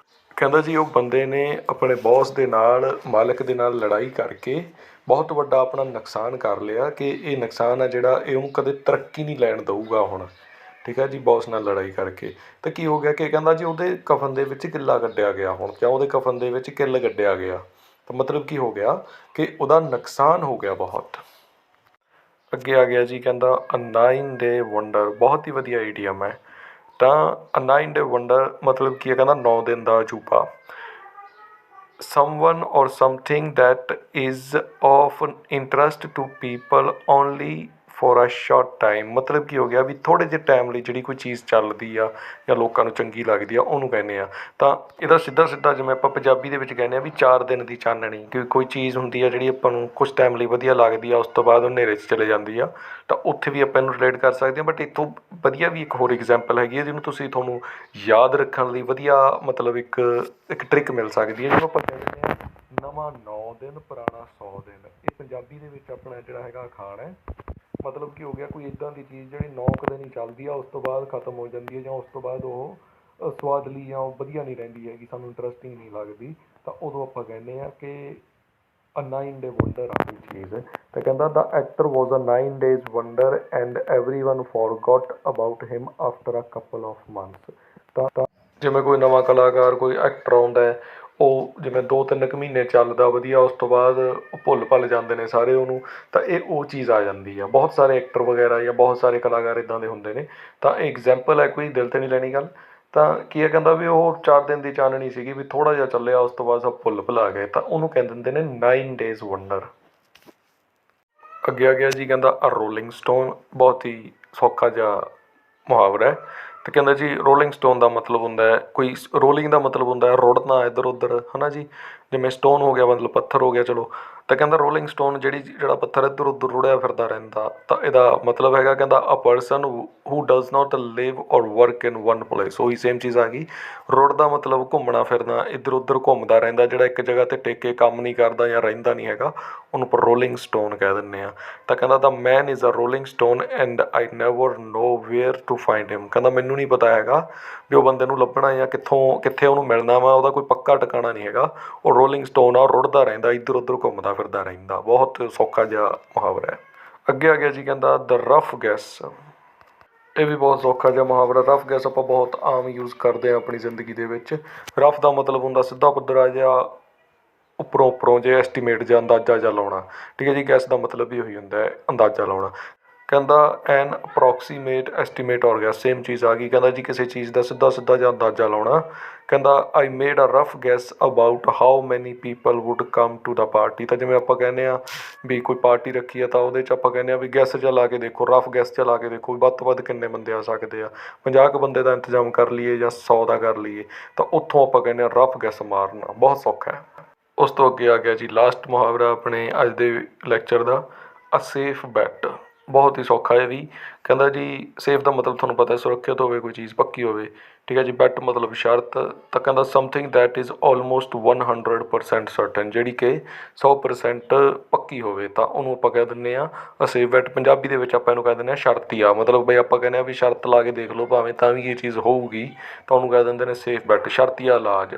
ਕਹਿੰਦਾ ਜੀ ਉਹ ਬੰਦੇ ਨੇ ਆਪਣੇ ਬੌਸ ਦੇ ਨਾਲ, ਮਾਲਕ ਦੇ ਨਾਲ ਲੜਾਈ ਕਰਕੇ ਬਹੁਤ ਵੱਡਾ ਆਪਣਾ ਨੁਕਸਾਨ ਕਰ ਲਿਆ, ਕਿ ਇਹ ਨੁਕਸਾਨ ਆ ਜਿਹੜਾ ਇਹ ਉਹਨੂੰ ਕਦੇ ਤਰੱਕੀ ਨਹੀਂ ਲੈਣ ਦਊਗਾ ਹੁਣ, ਠੀਕ ਹੈ ਜੀ, ਬੌਸ ਨਾਲ ਲੜਾਈ ਕਰਕੇ। ਤਾਂ ਕੀ ਹੋ ਗਿਆ ਕਿ ਕਹਿੰਦਾ ਜੀ ਉਹਦੇ ਕਫਨ ਦੇ ਵਿੱਚ ਕਿੱਲਾ ਗੱਡਿਆ ਗਿਆ ਹੁਣ, ਜਾਂ ਉਹਦੇ ਕਫਨ ਦੇ ਵਿੱਚ ਕਿੱਲ ਗੱਡਿਆ ਗਿਆ। ਤਾਂ ਮਤਲਬ ਕੀ ਹੋ ਗਿਆ ਕਿ ਉਹਦਾ ਨੁਕਸਾਨ ਹੋ ਗਿਆ ਬਹੁਤ। ਅੱਗੇ ਆ ਗਿਆ ਜੀ, ਕਹਿੰਦਾ ਅ 9 ਡੇ ਵੰਡਰ। ਬਹੁਤ ਹੀ ਵਧੀਆ ਈਡੀਅਮ ਹੈ। ਤਾਂ ਅ 9 ਡੇ ਵੰਡਰ ਮਤਲਬ ਕੀ ਹੈ, ਕਹਿੰਦਾ 9 ਦਿਨ ਦਾ ਅਜੂਬਾ। someone or something that is of interest to people only for a short time। ਮਤਲਬ ਕੀ ਹੋ ਗਿਆ ਵੀ ਥੋੜ੍ਹੇ ਜਿਹੇ ਟਾਈਮ ਲਈ ਜਿਹੜੀ ਕੋਈ ਚੀਜ਼ ਚੱਲਦੀ ਆ ਜਾਂ ਲੋਕਾਂ ਨੂੰ ਚੰਗੀ ਲੱਗਦੀ ਆ ਉਹਨੂੰ ਕਹਿੰਦੇ ਆ। ਤਾਂ ਇਹਦਾ ਸਿੱਧਾ ਸਿੱਧਾ ਜਿਵੇਂ ਆਪਾਂ ਪੰਜਾਬੀ ਦੇ ਵਿੱਚ ਕਹਿੰਦੇ ਆ ਵੀ 4 ਦਿਨ ਦੀ ਚਾਨਣੀ, ਕਿ ਕੋਈ ਚੀਜ਼ ਹੁੰਦੀ ਆ ਜਿਹੜੀ ਆਪਾਂ ਨੂੰ ਕੁਛ ਟਾਈਮ ਲਈ ਵਧੀਆ ਲੱਗਦੀ ਆ, ਉਸ ਤੋਂ ਬਾਅਦ ਉਹ ਹਨੇਰੇ 'ਚ ਚਲੇ ਜਾਂਦੀ ਆ। ਤਾਂ ਉੱਥੇ ਵੀ ਆਪਾਂ ਇਹਨੂੰ ਰਿਲੇਟ ਕਰ ਸਕਦੇ ਹਾਂ। ਬਟ ਇੱਥੋਂ ਵਧੀਆ ਵੀ ਇੱਕ ਹੋਰ ਐਗਜ਼ਾਮਪਲ ਹੈਗੀ ਹੈ ਜਿਹਨੂੰ ਤੁਹਾਨੂੰ ਯਾਦ ਰੱਖਣ ਲਈ ਵਧੀਆ ਮਤਲਬ ਇੱਕ ਟ੍ਰਿਕ ਮਿਲ ਸਕਦੀ ਹੈ, ਜਿਹਨੂੰ ਆਪਾਂ ਕਹਿੰਦੇ ਹਾਂ ਨਵਾਂ 9 ਦਿਨ ਪੁਰਾਣਾ 100 ਦਿਨ। ਇਹ ਪੰਜਾਬੀ ਦੇ ਵਿੱਚ ਆਪਣਾ ਜਿਹੜਾ ਹੈਗਾ ਅਖਾਣ ਹੈ। ਮਤਲਬ ਕੀ ਹੋ ਗਿਆ, ਕੋਈ ਇੱਦਾਂ ਦੀ ਚੀਜ਼ ਜਿਹੜੀ 9 ਕੁ ਦਿਨ ਹੀ ਚੱਲਦੀ ਆ, ਉਸ ਤੋਂ ਬਾਅਦ ਖਤਮ ਹੋ ਜਾਂਦੀ ਹੈ, ਜਾਂ ਉਸ ਤੋਂ ਬਾਅਦ ਉਹ ਸਵਾਦਲੀ ਜਾਂ ਉਹ ਵਧੀਆ ਨਹੀਂ ਰਹਿੰਦੀ ਹੈਗੀ, ਸਾਨੂੰ ਇੰਟਰਸਟਿੰਗ ਨਹੀਂ ਲੱਗਦੀ। ਤਾਂ ਉਦੋਂ ਆਪਾਂ ਕਹਿੰਦੇ ਹਾਂ ਕਿ ਅ 9 ਡੇ ਵੰਡਰ ਆ ਕੋਈ ਚੀਜ਼। ਤਾਂ ਕਹਿੰਦਾ the actor was a 9 days wonder and everyone forgot about him after a couple of months. ਤਾਂ ਜਿਵੇਂ ਕੋਈ ਨਵਾਂ ਕਲਾਕਾਰ, ਕੋਈ ਐਕਟਰ ਆਉਂਦਾ ਹੈ, ਉਹ ਜਿਵੇਂ 2-3 ਕੁ ਮਹੀਨੇ ਚੱਲਦਾ ਵਧੀਆ, ਉਸ ਤੋਂ ਬਾਅਦ ਉਹ ਭੁੱਲ ਭੱਲ ਜਾਂਦੇ ਨੇ ਸਾਰੇ ਉਹਨੂੰ। ਤਾਂ ਇਹ ਉਹ ਚੀਜ਼ ਆ ਜਾਂਦੀ ਆ। ਬਹੁਤ ਸਾਰੇ ਐਕਟਰ ਵਗੈਰਾ ਜਾਂ ਬਹੁਤ ਸਾਰੇ ਕਲਾਕਾਰ ਇੱਦਾਂ ਦੇ ਹੁੰਦੇ ਨੇ। ਤਾਂ ਇਹ ਐਗਜ਼ਾਮਪਲ ਹੈ, ਕੋਈ ਦਿਲ 'ਤੇ ਨਹੀਂ ਲੈਣੀ ਗੱਲ। ਤਾਂ ਕੀ ਹੈ, ਕਹਿੰਦਾ ਵੀ ਉਹ 4 ਦਿਨ ਦੀ ਚਾਨਣੀ ਸੀਗੀ, ਵੀ ਥੋੜ੍ਹਾ ਜਿਹਾ ਚੱਲਿਆ, ਉਸ ਤੋਂ ਬਾਅਦ ਸਭ ਭੁੱਲ ਭੁਲਾ ਗਏ। ਤਾਂ ਉਹਨੂੰ ਕਹਿ ਦਿੰਦੇ ਨੇ 9 days ਵੰਡਰ। ਅੱਗੇ ਆ ਗਿਆ ਜੀ, ਕਹਿੰਦਾ ਅ ਰੋਲਿੰਗ ਸਟੋਨ। ਬਹੁਤ ਹੀ ਸੌਖਾ ਜਿਹਾ ਮੁਹਾਵਰਾ ਹੈ। ਅਤੇ ਕਹਿੰਦਾ ਜੀ ਰੋਲਿੰਗ ਸਟੋਨ ਦਾ ਮਤਲਬ ਹੁੰਦਾ ਹੈ, ਕੋਈ ਰੋਲਿੰਗ ਦਾ ਮਤਲਬ ਹੁੰਦਾ ਹੈ ਰੁੜਨਾ ਇੱਧਰ ਉੱਧਰ, ਹੈ ਨਾ ਜੀ। ਜਿਵੇਂ ਸਟੋਨ ਹੋ ਗਿਆ ਮਤਲਬ ਪੱਥਰ ਹੋ ਗਿਆ, ਚਲੋ। ਤਾਂ ਕਹਿੰਦਾ ਰੋਲਿੰਗ ਸਟੋਨ ਜਿਹੜਾ ਪੱਥਰ ਇੱਧਰ ਉੱਧਰ ਰੁੜਿਆ ਫਿਰਦਾ ਰਹਿੰਦਾ। ਤਾਂ ਇਹਦਾ ਮਤਲਬ ਹੈਗਾ, ਕਹਿੰਦਾ ਅ ਪਰਸਨ ਹੂ ਡਜ਼ ਨਾਟ ਲਿਵ ਔਰ ਵਰਕ ਇਨ ਵਨ ਪਲੇਸ। ਉਹੀ ਸੇਮ ਚੀਜ਼ ਆ ਗਈ। ਰੁੜਦਾ ਮਤਲਬ ਘੁੰਮਣਾ ਫਿਰਨਾ, ਇੱਧਰ ਉੱਧਰ ਘੁੰਮਦਾ ਰਹਿੰਦਾ, ਜਿਹੜਾ ਇੱਕ ਜਗ੍ਹਾ 'ਤੇ ਟਿਕ ਕੇ ਕੰਮ ਨਹੀਂ ਕਰਦਾ ਜਾਂ ਰਹਿੰਦਾ ਨਹੀਂ ਹੈਗਾ, ਉਹਨੂੰ ਆਪਾਂ ਰੋਲਿੰਗ ਸਟੋਨ ਕਹਿ ਦਿੰਦੇ ਹਾਂ। ਤਾਂ ਕਹਿੰਦਾ the man is a rolling stone and I never know where to find him. ਕਹਿੰਦਾ ਮੈਨੂੰ ਨਹੀਂ ਪਤਾ ਹੈਗਾ ਵੀ ਉਹ ਬੰਦੇ ਨੂੰ ਲੱਭਣਾ ਜਾਂ ਕਿੱਥੇ ਉਹਨੂੰ ਮਿਲਣਾ ਵਾ, ਉਹਦਾ ਕੋਈ ਪੱਕਾ ਟਿਕਾਣਾ ਨਹੀਂ ਹੈਗਾ। ਉਹ ਰੋਲਿੰਗ ਸਟੋਨ ਆ, ਉਹ ਰੁੜਦਾ ਰਹਿੰਦਾ, ਇੱਧਰ ਉੱਧਰ ਘੁੰਮਦਾ ਫਿਰਦਾ ਰਹਿੰਦਾ। ਬਹੁਤ ਸੌਖਾ ਜਿਹਾ ਮੁਹਾਵਰਾ ਹੈ। ਅੱਗੇ ਆ ਗਿਆ ਜੀ, ਕਹਿੰਦਾ ਦ ਰਫ ਗੈਸ। ਇਹ ਵੀ ਬਹੁਤ ਸੌਖਾ ਜਿਹਾ ਮੁਹਾਵਰਾ। ਰਫ ਗੈਸ ਆਪਾਂ ਬਹੁਤ ਆਮ ਯੂਜ਼ ਕਰਦੇ ਹਾਂ ਆਪਣੀ ਜ਼ਿੰਦਗੀ ਦੇ ਵਿੱਚ। ਰਫ ਦਾ ਮਤਲਬ ਹੁੰਦਾ ਸਿੱਧਾ ਪੱਧਰਾ ਜਿਹਾ, ਉੱਪਰੋਂ ਜੇ ਐਸਟੀਮੇਟ ਜਾਂ ਅੰਦਾਜ਼ਾ ਜਿਹਾ ਲਾਉਣਾ। ਠੀਕ ਹੈ ਜੀ, ਗੈਸ ਦਾ ਮਤਲਬ ਵੀ ਉਹੀ ਹੁੰਦਾ ਹੈ, ਅੰਦਾਜ਼ਾ ਲਾਉਣਾ। ਕਹਿੰਦਾ ਐਨ ਅਪਰੋਕਸੀਮੇਟ ਐਸਟੀਮੇਟ ਔਰ ਗੈਸ, ਸੇਮ ਚੀਜ਼ ਆ ਗਈ। ਕਹਿੰਦਾ ਜੀ ਕਿਸੇ ਚੀਜ਼ ਦਾ ਸਿੱਧਾ ਜਿਹਾ ਅੰਦਾਜ਼ਾ ਲਾਉਣਾ। ਕਹਿੰਦਾ I made a rough guess about how many people would come to the party. ਤਾਂ ਜਿਵੇਂ ਆਪਾਂ ਕਹਿੰਦੇ ਹਾਂ ਵੀ ਕੋਈ ਪਾਰਟੀ ਰੱਖੀ ਹੈ ਤਾਂ ਉਹਦੇ 'ਚ ਆਪਾਂ ਕਹਿੰਦੇ ਹਾਂ ਵੀ ਗੈਸ ਜਿਹਾ ਲਾ ਕੇ ਦੇਖੋ, ਰਫ ਗੈਸ ਜਿਹਾ ਲਾ ਕੇ ਦੇਖੋ ਵੱਧ ਤੋਂ ਵੱਧ ਕਿੰਨੇ ਬੰਦੇ ਆ ਸਕਦੇ ਆ। 50 ਕੁ ਬੰਦੇ ਦਾ ਇੰਤਜ਼ਾਮ ਕਰ ਲਈਏ ਜਾਂ 100 ਦਾ ਕਰ ਲਈਏ ਤਾਂ ਉੱਥੋਂ ਆਪਾਂ ਕਹਿੰਦੇ ਹਾਂ ਰਫ ਗੈਸ ਮਾਰਨਾ। ਬਹੁਤ ਸੌਖਾ ਹੈ। ਉਸ ਤੋਂ ਅੱਗੇ ਆ ਗਿਆ ਜੀ ਲਾਸਟ ਮੁਹਾਵਰਾ ਆਪਣੇ ਅੱਜ ਦੇ ਲੈਕਚਰ ਦਾ, ਅ ਸੇਫ ਬੈਟ। ਬਹੁਤ ਹੀ ਸੌਖਾ ਇਹ ਵੀ। ਕਹਿੰਦਾ ਜੀ ਸੇਫ ਦਾ ਮਤਲਬ ਤੁਹਾਨੂੰ ਪਤਾ ਸੁਰੱਖਿਅਤ ਹੋਵੇ, ਕੋਈ ਚੀਜ਼ ਪੱਕੀ ਹੋਵੇ। ਠੀਕ ਹੈ ਜੀ, ਬੈਟ ਮਤਲਬ ਸ਼ਰਤ। ਤਾਂ ਕਹਿੰਦਾ something that is almost 100% certain, ਜਿਹੜੀ ਕਿ 100% ਪੱਕੀ ਹੋਵੇ ਤਾਂ ਉਹਨੂੰ ਆਪਾਂ ਕਹਿ ਦਿੰਦੇ ਹਾਂ ਅ ਸੇਫ ਬੈਟ। ਪੰਜਾਬੀ ਦੇ ਵਿੱਚ ਆਪਾਂ ਇਹਨੂੰ ਕਹਿ ਦਿੰਦੇ ਹਾਂ ਸ਼ਰਤੀਆ। ਮਤਲਬ ਬਈ ਆਪਾਂ ਕਹਿੰਦੇ ਹਾਂ ਵੀ ਸ਼ਰਤ ਲਾ ਕੇ ਦੇਖ ਲਓ ਭਾਵੇਂ ਤਾਂ ਵੀ ਇਹ ਚੀਜ਼ ਹੋਊਗੀ, ਤਾਂ ਉਹਨੂੰ ਕਹਿ ਦਿੰਦੇ ਨੇ ਸੇਫ ਬੈਟ, ਸ਼ਰਤੀਆ ਇਲਾਜ।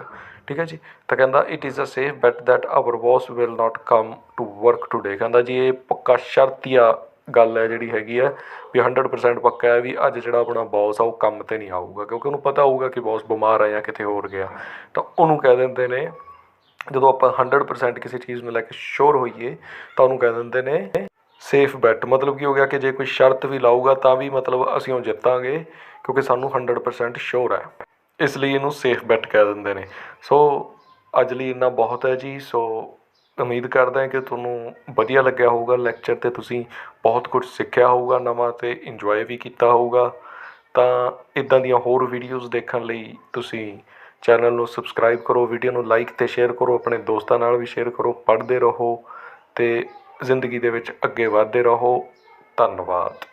ਠੀਕ ਹੈ ਜੀ, ਤਾਂ ਕਹਿੰਦਾ it is a safe bet that our boss will not come to work today. ਕਹਿੰਦਾ ਜੀ ਇਹ ਪੱਕਾ ਸ਼ਰਤੀਆ ਗੱਲ ਹੈ ਜਿਹੜੀ ਹੈਗੀ ਹੈ ਵੀ 100% ਪੱਕਾ ਹੈ ਵੀ ਅੱਜ ਜਿਹੜਾ ਆਪਣਾ ਬੌਸ ਆ ਉਹ ਕੰਮ 'ਤੇ ਨਹੀਂ ਆਊਗਾ, ਕਿਉਂਕਿ ਉਹਨੂੰ ਪਤਾ ਹੋਊਗਾ ਕਿ ਬੌਸ ਬਿਮਾਰ ਆ ਜਾਂ ਕਿਤੇ ਹੋਰ ਗਿਆ। ਤਾਂ ਉਹਨੂੰ ਕਹਿ ਦਿੰਦੇ ਨੇ, ਜਦੋਂ ਆਪਾਂ 100% ਕਿਸੇ ਚੀਜ਼ ਨੂੰ ਲੈ ਕੇ ਸ਼ੋਰ ਹੋਈਏ ਤਾਂ ਉਹਨੂੰ ਕਹਿ ਦਿੰਦੇ ਨੇ ਸੇਫ ਬੈਟ। ਮਤਲਬ ਕੀ ਹੋ ਗਿਆ ਕਿ ਜੇ ਕੋਈ ਸ਼ਰਤ ਵੀ ਲਾਊਗਾ ਤਾਂ ਵੀ ਮਤਲਬ ਅਸੀਂ ਉਹ ਜਿੱਤਾਂਗੇ, ਕਿਉਂਕਿ ਸਾਨੂੰ 100% ਸ਼ੋਰ ਹੈ, ਇਸ ਲਈ ਇਹਨੂੰ ਸੇਫ ਬੈਟ ਕਹਿ ਦਿੰਦੇ ਨੇ। ਸੋ ਅੱਜ ਲਈ ਇੰਨਾ ਬਹੁਤ ਹੈ ਜੀ। ਸੋ ਉਮੀਦ ਕਰਦਾ ਕਿ ਤੁਹਾਨੂੰ ਵਧੀਆ ਲੱਗਿਆ ਹੋਊਗਾ ਲੈਕਚਰ, ਅਤੇ ਤੁਸੀਂ ਬਹੁਤ ਕੁਝ ਸਿੱਖਿਆ ਹੋਊਗਾ ਨਵਾਂ ਅਤੇ ਇੰਜੋਏ ਵੀ ਕੀਤਾ ਹੋਊਗਾ। ਤਾਂ ਇੱਦਾਂ ਦੀਆਂ ਹੋਰ ਵੀਡੀਓਜ਼ ਦੇਖਣ ਲਈ ਤੁਸੀਂ ਚੈਨਲ ਨੂੰ ਸਬਸਕ੍ਰਾਈਬ ਕਰੋ, ਵੀਡੀਓ ਨੂੰ ਲਾਈਕ ਅਤੇ ਸ਼ੇਅਰ ਕਰੋ, ਆਪਣੇ ਦੋਸਤਾਂ ਨਾਲ ਵੀ ਸ਼ੇਅਰ ਕਰੋ। ਪੜ੍ਹਦੇ ਰਹੋ ਅਤੇ ਜ਼ਿੰਦਗੀ ਦੇ ਵਿੱਚ ਅੱਗੇ ਵੱਧਦੇ ਰਹੋ। ਧੰਨਵਾਦ।